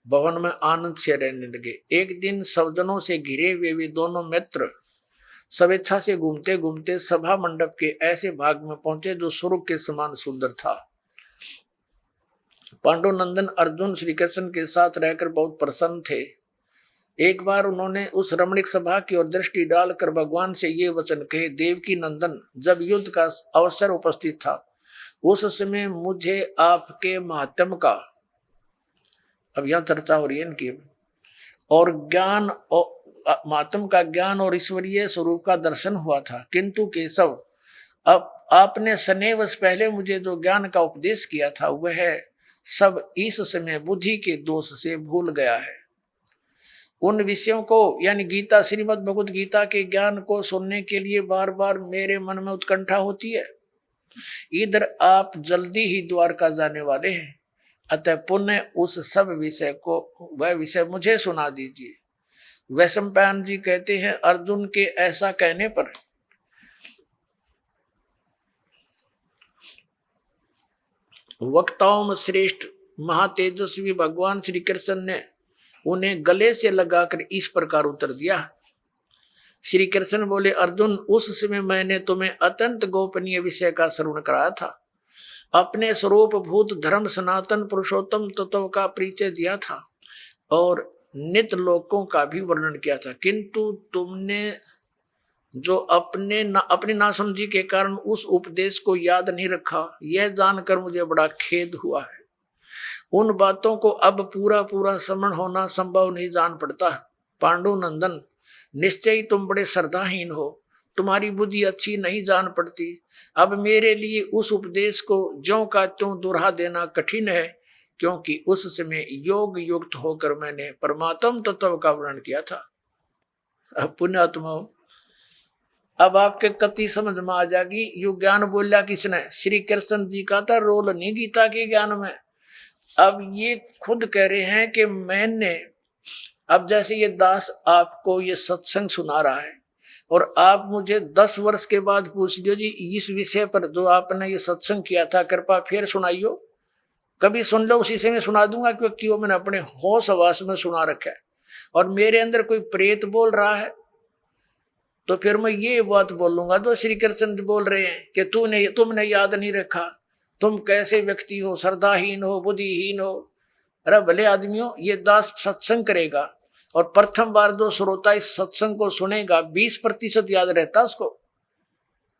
भवन में आनंद से रहने लगे। एक दिन सज्जनों से घिरे हुए वे दोनों मित्र स्वेच्छा से घूमते घूमते सभा मंडप के ऐसे भाग में पहुंचे जो स्वर्ग के समान सुंदर था। पांडुनंदन अर्जुन श्री कृष्ण के साथ रहकर बहुत प्रसन्न थे। एक बार उन्होंने उस रमणीक सभा की ओर दृष्टि डालकर भगवान से ये वचन कहे, देवकी नंदन, जब युद्ध का अवसर उपस्थित था उस समय मुझे आपके महात्म का, अब यहां चर्चा हो रही है इनकी, और ज्ञान और महात्म का ज्ञान और ईश्वरीय स्वरूप का दर्शन हुआ था। किंतु केशव, अब आपने स्नेहवश पहले मुझे जो ज्ञान का उपदेश किया था वह सब इस समय बुद्धि के दोष से भूल गया है। उन विषयों को यानी गीता, श्रीमद् भगवत गीता के ज्ञान को सुनने के लिए बार बार मेरे मन में उत्कंठा होती है। इधर आप जल्दी ही द्वारका जाने वाले हैं, अतः पुण्य उस सब विषय को, वह विषय मुझे सुना दीजिए। वैशंपायन जी कहते हैं, अर्जुन के ऐसा कहने पर वक्ताओं में श्रेष्ठ महातेजस्वी भगवान श्री कृष्ण ने उन्हें गले से लगाकर इस प्रकार उत्तर दिया। श्री कृष्ण बोले, अर्जुन, उस समय मैंने तुम्हें अत्यंत गोपनीय विषय का श्रवण कराया था। अपने स्वरूप भूत धर्म सनातन पुरुषोत्तम तत्व का परिचय दिया था और नित्य लोकों का भी वर्णन किया था, किंतु तुमने जो अपनी नासमझी के कारण उस उपदेश को याद नहीं रखा, यह जानकर मुझे बड़ा खेद हुआ है। उन बातों को अब पूरा स्मरण होना संभव नहीं जान पड़ता। पांडुनंदन, निश्चय ही तुम बड़े श्रद्धाहीन हो, तुम्हारी बुद्धि अच्छी नहीं जान पड़ती। अब मेरे लिए उस उपदेश को ज्यों का त्यों दोहरा देना कठिन है, क्योंकि उस समय योग युक्त होकर मैंने परमात्म तत्व का वर्णन किया था। अब पुण्यात्माओं, अब आपके कति समझ में आ जाएगी, यू ज्ञान बोला किसने? श्री कृष्ण जी का था रोल नहीं गीता के ज्ञान में। अब ये खुद कह रहे हैं कि मैंने, अब जैसे ये दास आपको ये सत्संग सुना रहा है और आप मुझे 10 वर्ष के बाद पूछ लियो, जी इस विषय पर जो आपने ये सत्संग किया था कृपा फिर सुनाइयो। कभी सुन लो, उसी से मैं सुना दूंगा, क्योंकि वो मैंने अपने होश हवास में सुना रखा है। और मेरे अंदर कोई प्रेत बोल रहा है तो फिर मैं ये बात बोलूंगा जो श्री कृष्ण बोल रहे हैं कि तुमने याद नहीं रखा, तुम कैसे व्यक्ति हो, श्रद्धाहीन हो, बुद्धिहीन हो। अरे भले आदमियों, ये दास सत्संग करेगा और प्रथम बार जो श्रोता इस सत्संग को सुनेगा 20% याद रहता उसको,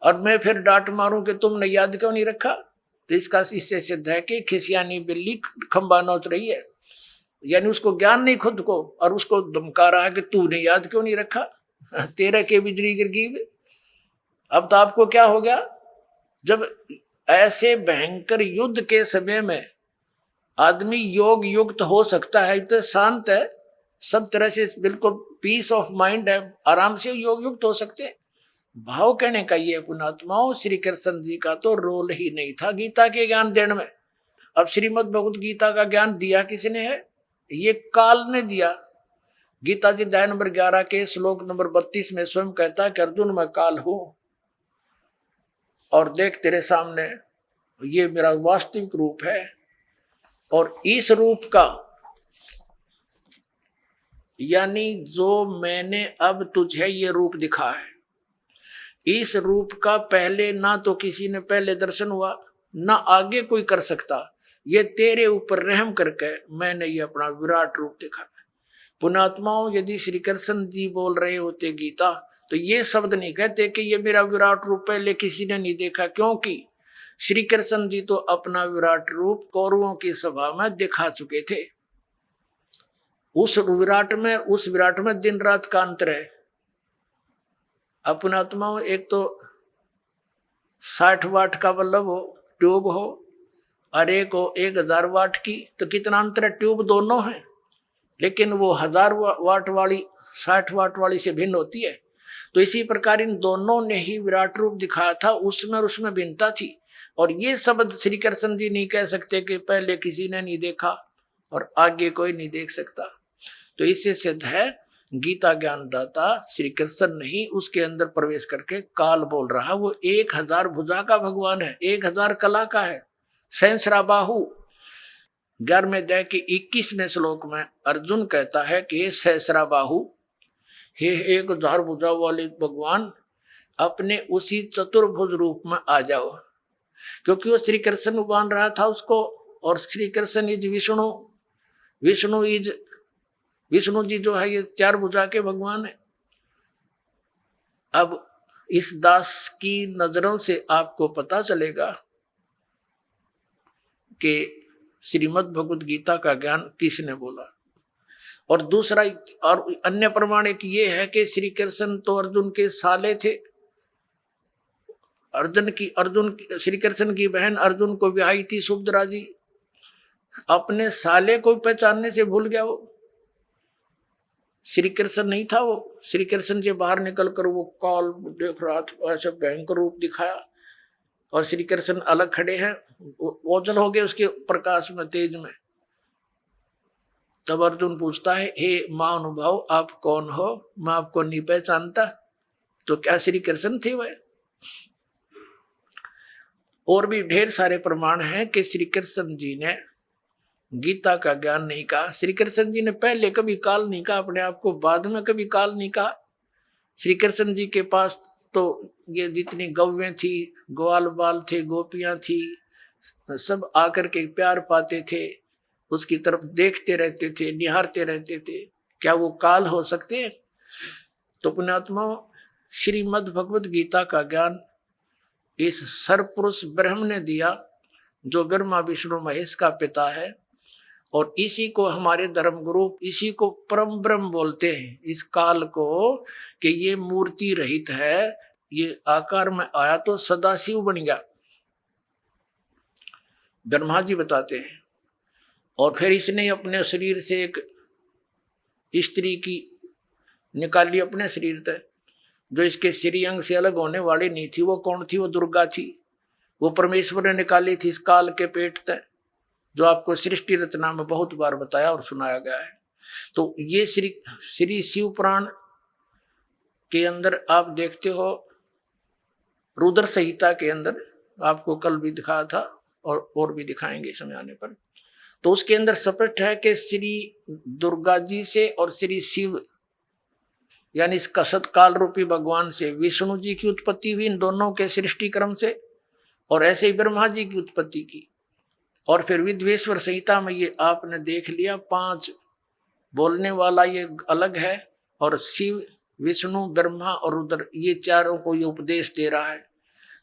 और मैं फिर डांट मारूं कि तुमने याद क्यों नहीं रखा, तो इससे सिद्ध है कि खिसियानी बिल्ली खंबा नोच रही है। यानी उसको ज्ञान नहीं खुद को, और उसको धमका रहा है कि तूने याद क्यों नहीं रखा, तेरा के बिजली गिर गई। अब तो आपको क्या हो गया, जब ऐसे भयंकर युद्ध के समय में आदमी योग युक्त हो सकता है, तो शांत है, सब तरह से बिल्कुल पीस ऑफ माइंड है, आराम से योग युक्त हो सकते हैं। भाव कहने का ये पुणात्माओं, श्री कृष्ण जी का तो रोल ही नहीं था गीता के ज्ञान देने में। अब श्रीमद् भगवत गीता का ज्ञान दिया किसने है? ये काल ने दिया। गीता जी अध्याय नंबर 11 के श्लोक नंबर 32 में स्वयं कहता है कि अर्जुन, मैं काल हूं और देख तेरे सामने ये मेरा वास्तविक रूप है, और इस रूप का यानी जो मैंने अब तुझे ये रूप दिखा है, इस रूप का पहले ना तो किसी ने पहले दर्शन हुआ, ना आगे कोई कर सकता। ये तेरे ऊपर रहम करके मैंने ये अपना विराट रूप दिखा है। पुणात्माओं, यदि श्री कृष्ण जी बोल रहे होते गीता, तो ये शब्द नहीं कहते कि ये मेरा विराट रूप पहले किसी ने नहीं देखा, क्योंकि श्री कृष्ण जी तो अपना विराट रूप कौरवों की सभा में दिखा चुके थे। उस विराट में दिन रात का अंतर है। अपना आत्मा एक तो 60 वाट का बल्ब हो, ट्यूब हो, और एक हो 1000 वाट की, तो कितना अंतर है। ट्यूब दोनों है, लेकिन वो 1000 वाट वाली 60 वाट वाली से भिन्न होती है। तो इसी प्रकार इन दोनों ने ही विराट रूप दिखाया था, उसमें और उसमें भिन्नता थी। और ये शब्द श्री कृष्ण जी नहीं कह सकते कि पहले किसी ने नहीं देखा और आगे कोई नहीं देख सकता। तो इससे सिद्ध है गीता ज्ञानदाता श्री कृष्ण नहीं, उसके अंदर प्रवेश करके काल बोल रहा। वो 1000 भुजा का भगवान है, 1000 कला का है, सहस्रा बाहु। 11वें अध्याय के 21वें श्लोक में अर्जुन कहता है कि हे सहस्रा बाहु, हे 1000 भुजा वाले भगवान, अपने उसी चतुर्भुज रूप में आ जाओ। क्योंकि वो श्री कृष्ण मान रहा था उसको, और श्री कृष्ण इज विष्णु, विष्णु जी जो है ये 4 भुजा के भगवान है। अब इस दास की नजरों से आपको पता चलेगा कि श्रीमद् भगवद गीता का ज्ञान किसने बोला। और दूसरा और अन्य प्रमाण एक ये है कि श्री कृष्ण तो अर्जुन के साले थे। श्री कृष्ण की बहन अर्जुन को ब्याही थी सुभद्रा जी, अपने साले को पहचानने से भूल गया। वो श्री कृष्ण नहीं था, वो श्री कृष्ण से बाहर निकल कर वो काल देख रहा था, ऐसा भयंकर रूप दिखाया, और श्री कृष्ण अलग खड़े हैं, ओझल हो गए उसके प्रकाश में, तेज में। तब अर्जुन पूछता है, हे महानुभाव आप कौन हो, मैं आपको नहीं पहचानता। तो क्या श्री कृष्ण थे वह? और भी ढेर सारे प्रमाण हैं कि श्री कृष्ण जी ने गीता का ज्ञान नहीं कहा। श्री कृष्ण जी ने पहले कभी काल नहीं कहा अपने आप को, बाद में कभी काल नहीं कहा। श्री कृष्ण जी के पास तो ये जितनी गौवें थी, ग्वाल बाल थे, गोपियां थी, सब आकर के प्यार पाते थे, उसकी तरफ देखते रहते थे, निहारते रहते थे। क्या वो काल हो सकते हैं? तो पुण्यात्मा, श्रीमद् भगवद गीता का ज्ञान इस सर्वपुरुष ब्रह्म ने दिया, जो ब्रह्मा विष्णु महेश का पिता है। और इसी को हमारे धर्म गुरु, इसी को परम ब्रह्म बोलते हैं, इस काल को, कि ये मूर्ति रहित है, ये आकार में आया तो सदाशिव बन गया, ब्रह्मा जी बताते हैं। और फिर इसने अपने शरीर से एक स्त्री की निकाली अपने शरीर से, जो इसके श्रीअंग से अलग होने वाली नहीं थी। वो कौन थी? वो दुर्गा थी। वो परमेश्वर ने निकाली थी इस काल के पेट से, जो आपको सृष्टि रचना में बहुत बार बताया और सुनाया गया है। तो ये श्री शिव पुराण के अंदर आप देखते हो, रुद्र संहिता के अंदर आपको कल भी दिखाया था और भी दिखाएंगे समय आने पर। तो उसके अंदर स्पष्ट है कि श्री दुर्गा जी से और श्री शिव यानी इस कसत काल रूपी भगवान से विष्णु जी की उत्पत्ति हुई, इन दोनों के सृष्टि क्रम से, और ऐसे ही ब्रह्मा जी की उत्पत्ति की। और फिर विद्वेश्वर संहिता में ये आपने देख लिया, 5 बोलने वाला ये अलग है, और शिव, विष्णु, ब्रह्मा और रुद्र, ये चारों को ये उपदेश दे रहा है।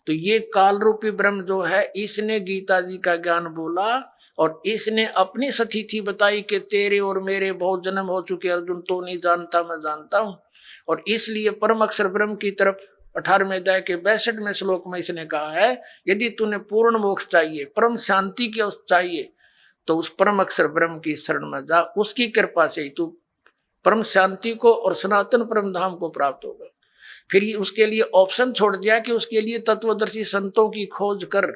तो ये काल रूपी ब्रह्म जो है, इसने गीता जी का ज्ञान बोला, और इसने अपनी सतिथि बताई कि तेरे और मेरे बहुत जन्म हो चुके अर्जुन, तो नहीं जानता मैं जानता हूं। और इसलिए परम अक्षर ब्रह्म की तरफ 18वें अध्याय के 62वें श्लोक में इसने कहा है, यदि तूने पूर्ण मोक्ष चाहिए, परम शांति की अवस्था चाहिए, तो उस परम अक्षर ब्रह्म की शरण में जा, उसकी कृपा से ही तू परम शांति को और सनातन परम धाम को प्राप्त होगा। फिर उसके लिए ऑप्शन छोड़ दिया कि उसके लिए तत्वदर्शी संतों की खोज कर,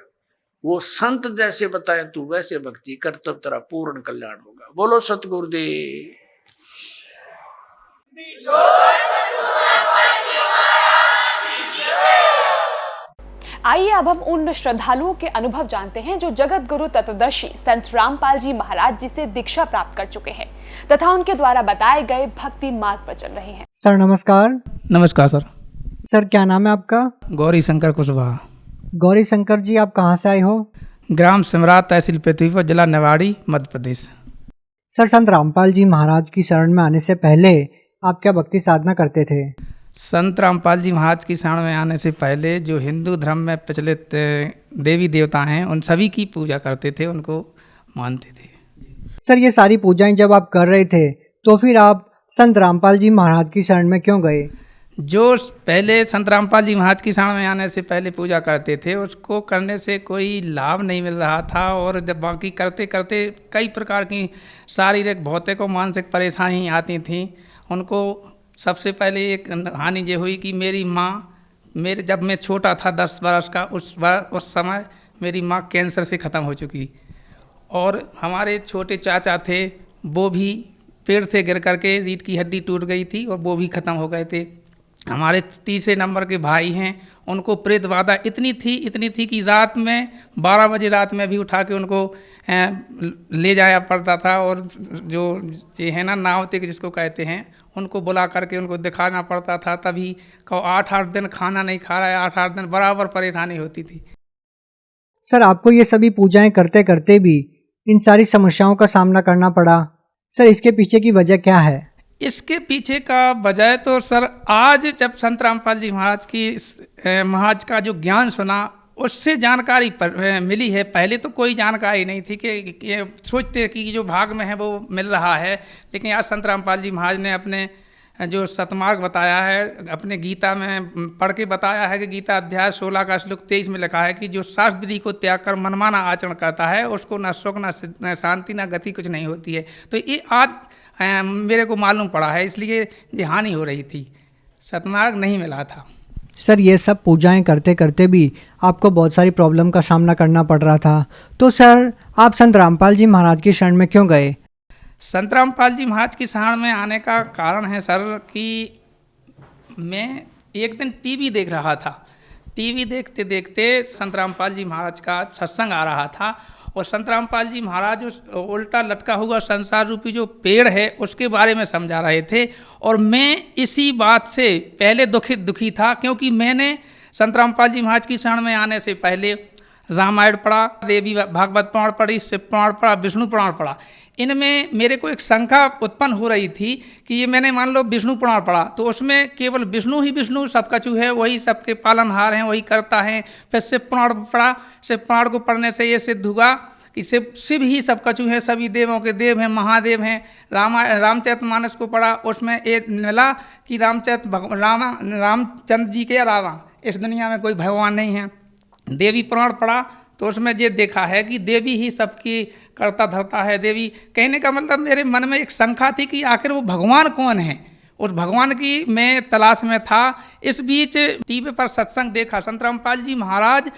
वो संत जैसे बताएं तू वैसे भक्ति कर, तब तेरा पूर्ण कल्याण होगा। बोलो सतगुरुदेव। आइए अब हम उन श्रद्धालुओं के अनुभव जानते हैं जो जगत गुरु तत्वदर्शी संत रामपाल जी महाराज जी से दीक्षा प्राप्त कर चुके हैं तथा उनके द्वारा बताए गए भक्ति मार्ग पर चल रहे हैं। सर नमस्कार। नमस्कार सर। सर क्या नाम है आपका? गौरी शंकर कुशवाहा। गौरी शंकर जी, आप कहाँ से आए हो? ग्राम सिमरात, तहसील पृथ्वीपुर, जिला निवाड़ी, मध्य प्रदेश। सर संत रामपाल जी महाराज की शरण में आने से पहले आप क्या भक्ति साधना करते थे? संत रामपाल जी महाराज की शरण में आने से पहले जो हिंदू धर्म में प्रचलित देवी देवता हैं उन सभी की पूजा करते थे, उनको मानते थे। सर ये सारी पूजाएं जब आप कर रहे थे तो फिर आप संत रामपाल जी महाराज की शरण में क्यों गए? जो पहले संत रामपाल जी महाराज की शरण में आने से पहले पूजा करते थे, उसको करने से कोई लाभ नहीं मिल रहा था, और जब बाकी करते करते कई प्रकार की शारीरिक, भौतिक और मानसिक परेशानी आती थी उनको। सबसे पहले एक हानि ये हुई कि मेरी माँ, जब मैं छोटा था 10 बरस का, उस समय मेरी माँ कैंसर से ख़त्म हो चुकी, और हमारे छोटे चाचा थे वो भी पेड़ से गिर करके रीढ़ की हड्डी टूट गई थी और वो भी ख़त्म हो गए थे। हमारे तीसरे नंबर के भाई हैं, उनको प्रेत बाधा इतनी थी कि रात में 12 बजे रात में भी उठा के उनको ले जाया पड़ता था, और जो ये है ना नावतिक जिसको कहते हैं, उनको बुला करके उनको दिखाना पड़ता था। तभी 8-8 दिन खाना नहीं खा रहा है, 8-8 दिन बराबर परेशानी होती थी। सर, आपको ये सभी पूजाएं करते करते भी इन सारी समस्याओं का सामना करना पड़ा। सर, इसके पीछे की वजह क्या है? इसके पीछे का वजह तो सर, आज जब संत रामपाल जी महाराज का जो ज्ञान सुना, उससे जानकारी मिली है। पहले तो कोई जानकारी नहीं थी कि ये सोचते कि जो भाग में है वो मिल रहा है, लेकिन आज संत रामपाल जी महाराज ने अपने जो सतमार्ग बताया है, अपने गीता में पढ़ के बताया है कि गीता अध्याय 16 का श्लोक 23 में लिखा है कि जो शास्त्र विधि को त्याग कर मनमाना आचरण करता है, उसको ना सुख ना शांति ना गति कुछ नहीं होती है। तो ये आज मेरे को मालूम पड़ा है, इसलिए ये हानि हो रही थी, सतमार्ग नहीं मिला था। सर, ये सब पूजाएं करते करते भी आपको बहुत सारी प्रॉब्लम का सामना करना पड़ रहा था, तो सर आप संत रामपाल जी महाराज की शरण में क्यों गए? संत रामपाल जी महाराज की शरण में आने का कारण है सर कि मैं एक दिन टीवी देख रहा था। टीवी देखते देखते संत रामपाल जी महाराज का सत्संग आ रहा था, और संत रामपाल जी महाराज उस उल्टा लटका हुआ संसार रूपी जो पेड़ है उसके बारे में समझा रहे थे। और मैं इसी बात से पहले दुखी था, क्योंकि मैंने संत रामपाल जी महाराज की शरण में आने से पहले रामायण पढ़ा, देवी भागवत पुराण पढ़ी, शिव पुराण पढ़ा, विष्णु पुराण पढ़ा। इनमें मेरे को एक शंका उत्पन्न हो रही थी कि ये मैंने मान लो विष्णु पुराण पढ़ा तो उसमें केवल विष्णु ही विष्णु सब कछु है, वही सबके पालनहार हैं, वही करता है। फिर शिव पुराण पढ़ा, शिव पुराण को पढ़ने से ये सिद्ध हुआ कि शिव ही सब कछु है, सभी देवों के देव हैं, महादेव हैं। रामचरितमानस को पढ़ा, उसमें ये मिला कि रामचंद्र जी के अलावा इस दुनिया में कोई भगवान नहीं है। देवी पुराण पढ़ा तो उसमें ये देखा है कि देवी ही सबकी करता धरता है। देवी कहने का मतलब मेरे मन में एक शंका थी कि आखिर वो भगवान कौन है, उस भगवान की मैं तलाश में था। इस बीच टीवी पर सत्संग देखा, संत रामपाल जी महाराज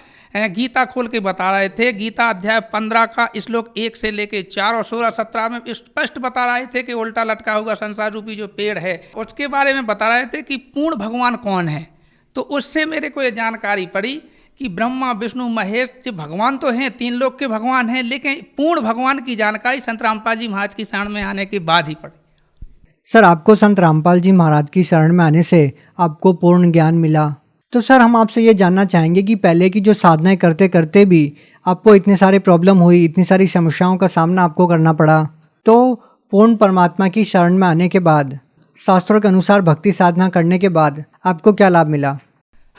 गीता खोल के बता रहे थे। गीता अध्याय 15 का श्लोक 1 से लेके 4 और 16-17 में स्पष्ट बता रहे थे कि उल्टा लटका हुआ संसार रूपी जो पेड़ है उसके बारे में बता रहे थे कि पूर्ण भगवान कौन है। तो उससे मेरे को ये जानकारी पड़ी कि ब्रह्मा विष्णु महेश जो भगवान तो हैं, 3 लोक के भगवान हैं, लेकिन पूर्ण भगवान की जानकारी संत रामपाल जी महाराज की शरण में आने के बाद ही पड़ी। सर, आपको संत रामपाल जी महाराज की शरण में आने से आपको पूर्ण ज्ञान मिला, तो सर हम आपसे ये जानना चाहेंगे कि पहले की जो साधनाएं करते करते भी आपको इतने सारे प्रॉब्लम हुई, इतनी सारी समस्याओं का सामना आपको करना पड़ा, तो पूर्ण परमात्मा की शरण में आने के बाद, शास्त्रों के अनुसार भक्ति साधना करने के बाद आपको क्या लाभ मिला?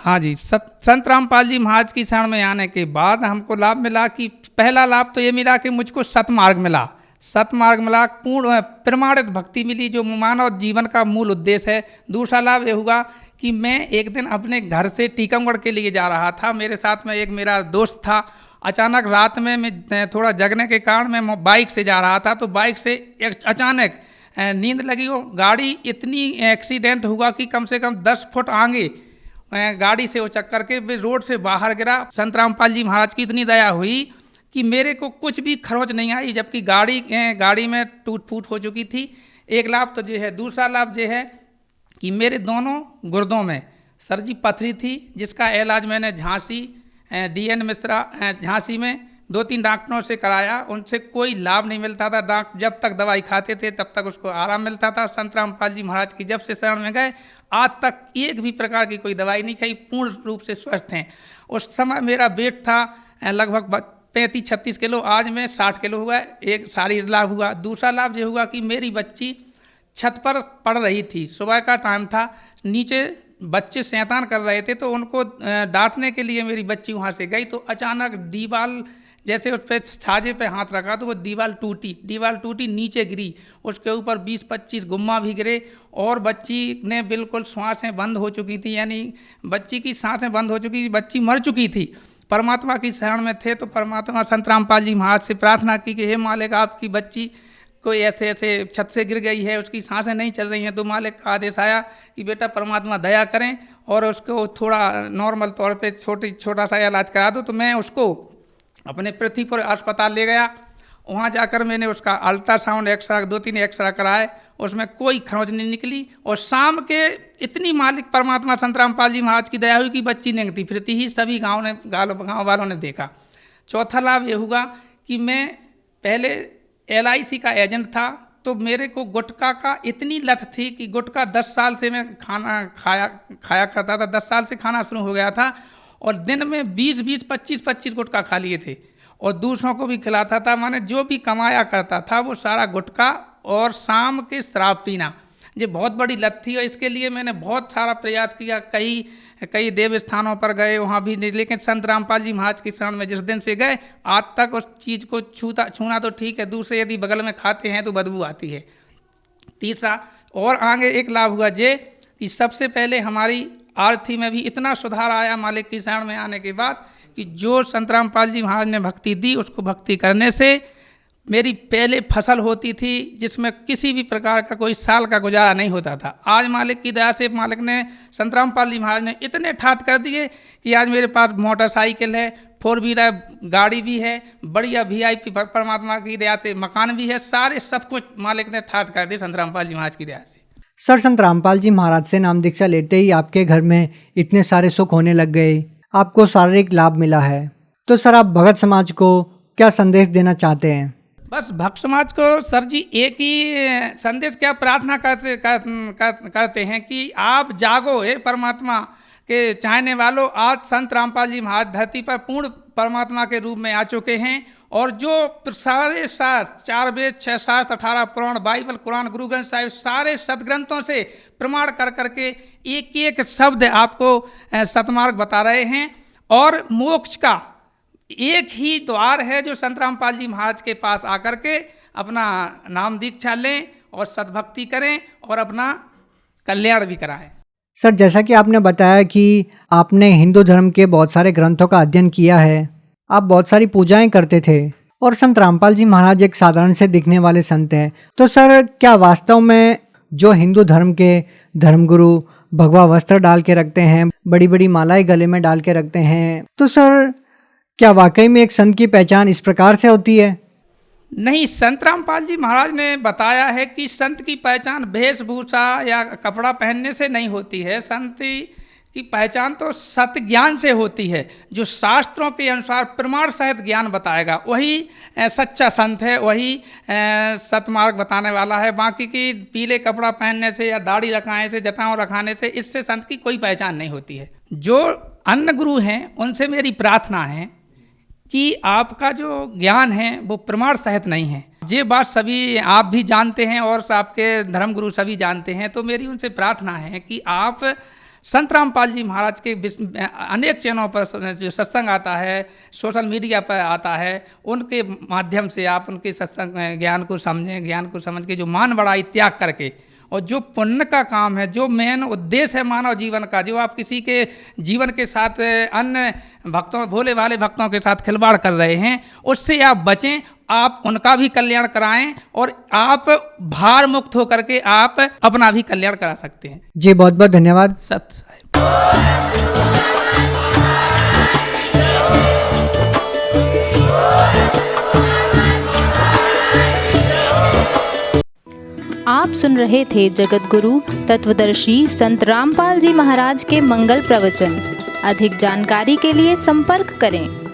हाँ जी, संत रामपाल जी महाराज की शरण में आने के बाद हमको लाभ मिला कि पहला लाभ तो ये मिला कि मुझको सतमार्ग मिला, पूर्ण प्रमाणित भक्ति मिली जो मानव जीवन का मूल उद्देश्य है। दूसरा लाभ ये हुआ कि मैं एक दिन अपने घर से टीकमगढ़ के लिए जा रहा था, मेरे साथ में एक मेरा दोस्त था। अचानक रात में मैं थोड़ा जगने के कारण मैं बाइक से जा रहा था, तो बाइक से अचानक नींद लगी, वो गाड़ी इतनी एक्सीडेंट हुआ कि कम से कम 10 फुट आगे गाड़ी से वो चक्कर के वे रोड से बाहर गिरा। संत रामपाल जी महाराज की इतनी दया हुई कि मेरे को कुछ भी खरोच नहीं आई, जबकि गाड़ी में टूट फूट हो चुकी थी। एक लाभ तो ये है। दूसरा लाभ ये है कि मेरे दोनों गुर्दों में सर्जी पथरी थी, जिसका इलाज मैंने झांसी DN मिश्रा झांसी में 2-3 डॉक्टरों से कराया, उनसे कोई लाभ नहीं मिलता था। डॉक्टर जब तक दवाई खाते थे तब तक उसको आराम मिलता था। संत रामपाल जी महाराज की जब से शरण में गए आज तक एक भी प्रकार की कोई दवाई नहीं खाई, पूर्ण रूप से स्वस्थ हैं। उस समय मेरा वेट था लगभग 35-36 किलो, आज मैं 60 किलो हुआ। एक सारी लाभ हुआ। दूसरा लाभ ये हुआ कि मेरी बच्ची छत पर पढ़ रही थी, सुबह का टाइम था, नीचे बच्चे शैतान कर रहे थे, तो उनको डांटने के लिए मेरी बच्ची वहाँ से गई, तो अचानक दीवार जैसे उस पर छाजे पे हाथ रखा तो वो दीवार टूटी, नीचे गिरी, उसके ऊपर 20-25 गुम्मा भी गिरे और बच्ची ने बिल्कुल सांसें बंद हो चुकी थी, यानी बच्ची की सांसें बंद हो चुकी थी, बच्ची मर चुकी थी। परमात्मा की शरण में थे तो परमात्मा संत रामपाल जी महाराज से प्रार्थना की कि हे मालिक, आपकी बच्ची कोई ऐसे ऐसे छत से गिर गई है, उसकी सांसें नहीं चल रही हैं। तो मालिक का आदेश आया कि बेटा परमात्मा दया करें और उसको थोड़ा नॉर्मल तौर पे छोटा सा इलाज करा दो। तो मैं उसको अपने पृथ्वीपुर अस्पताल ले गया। वहाँ जाकर मैंने उसका अल्ट्रासाउंड एक्सरा 2-3 एक्सरा कराए, उसमें कोई खरोंच नहीं निकली। और शाम के इतनी मालिक परमात्मा संत रामपाल जी महाराज की दया हुई कि बच्ची नेंगती फिरती ही सभी गाँव वालों ने देखा। चौथा लाभ ये हुआ कि मैं पहले LIC का एजेंट था, तो मेरे को गुटखा का इतनी लत थी कि गुटखा 10 साल से मैं खाना खाया करता था। 10 साल से खाना शुरू हो गया था और दिन में 20-20, 25-25 गुटखा खा लिए थे और दूसरों को भी खिलाता था। माने जो भी कमाया करता था वो सारा गुटखा और शाम के शराब पीना, ये बहुत बड़ी लत थी। और इसके लिए मैंने बहुत सारा प्रयास किया, कई देव स्थानों पर गए, वहाँ भी नहीं, लेकिन संत रामपाल जी महाराज की शरण में जिस दिन से गए आज तक उस चीज़ को छूना तो ठीक है, दूसरे यदि बगल में खाते हैं तो बदबू आती है। तीसरा और आगे एक लाभ हुआ ये कि सबसे पहले हमारी आरती में भी इतना सुधार आया मालिक की शरण में आने के बाद कि जो संत रामपाल जी महाराज ने भक्ति दी, उसको भक्ति करने से मेरी पहले फसल होती थी जिसमें किसी भी प्रकार का कोई साल का गुजारा नहीं होता था। आज मालिक की दया से मालिक ने संत रामपाल जी महाराज ने इतने ठाट कर दिए कि आज मेरे पास मोटरसाइकिल है, 4 व्हीलर गाड़ी भी है, बढ़िया VIP परमात्मा की दया से मकान भी है, सारे सब कुछ मालिक ने ठाट कर दिए संत रामपाल जी महाराज की दया से। सर, संत रामपाल जी महाराज से नाम दीक्षा लेते ही आपके घर में इतने सारे सुख होने लग गए, आपको शारीरिक लाभ मिला है, तो सर आप भगत समाज को क्या संदेश देना चाहते हैं? बस भक्त समाज को सर जी एक ही संदेश क्या प्रार्थना करते हैं कि आप जागो, हे परमात्मा के चाहने वालों। आज संत रामपाल जी महाराज धरती पर पूर्ण परमात्मा के रूप में आ चुके हैं और जो सारे शास्त्र 4 वेद 6 शास्त्र 18 पुराण बाइबल कुरान गुरु ग्रंथ साहिब सारे सदग्रंथों से प्रमाण कर करके एक एक शब्द आपको सतमार्ग बता रहे हैं। और मोक्ष का एक ही द्वार है जो संत रामपाल जी महाराज के पास आकर के अपना नाम दीक्षा लें और सद्भक्ति करें और अपना कल्याण भी कराएं। सर, जैसा कि आपने बताया कि आपने हिंदू धर्म के बहुत सारे ग्रंथों का अध्ययन किया है, आप बहुत सारी पूजाएं करते थे और संत रामपाल जी महाराज एक साधारण से दिखने वाले संत हैं, तो सर क्या वास्तव में जो हिंदू धर्म के धर्मगुरु भगवा वस्त्र डाल के रखते हैं, बड़ी बड़ी मालाएं गले में डाल के रखते हैं, तो सर क्या वाकई में एक संत की पहचान इस प्रकार से होती है? नहीं, संत रामपाल जी महाराज ने बताया है कि संत की पहचान वेशभूषा या कपड़ा पहनने से नहीं होती है। संत की पहचान तो सत्य ज्ञान से होती है, जो शास्त्रों के अनुसार प्रमाण सहित ज्ञान बताएगा वही सच्चा संत है, वही सतमार्ग बताने वाला है। बाकी की पीले कपड़ा पहनने से या दाढ़ी रखाने से जटाओं रखाने से इससे संत की कोई पहचान नहीं होती है। जो अन्य गुरु हैं उनसे मेरी प्रार्थना है कि आपका जो ज्ञान है वो प्रमाण सहित नहीं है। ये बात सभी आप भी जानते हैं और आपके धर्मगुरु सभी जानते हैं। तो मेरी उनसे प्रार्थना है कि आप संत रामपाल जी महाराज के अनेक चैनलों पर जो सत्संग आता है, सोशल मीडिया पर आता है, उनके माध्यम से आप उनके सत्संग ज्ञान को समझें, ज्ञान को समझ के जो मान बड़ाई त्याग करके और जो पुण्य का काम है, जो मेन उद्देश्य है मानव जीवन का, जो आप किसी के जीवन के साथ अन्य भक्तों, भोले भाले भक्तों के साथ खिलवाड़ कर रहे हैं, उससे आप बचें, आप उनका भी कल्याण कराएं और आप भार मुक्त होकर के आप अपना भी कल्याण करा सकते हैं। जी बहुत बहुत धन्यवाद। सत्य साहिब। आप सुन रहे थे जगत गुरु तत्वदर्शी संत रामपाल जी महाराज के मंगल प्रवचन। अधिक जानकारी के लिए संपर्क करें।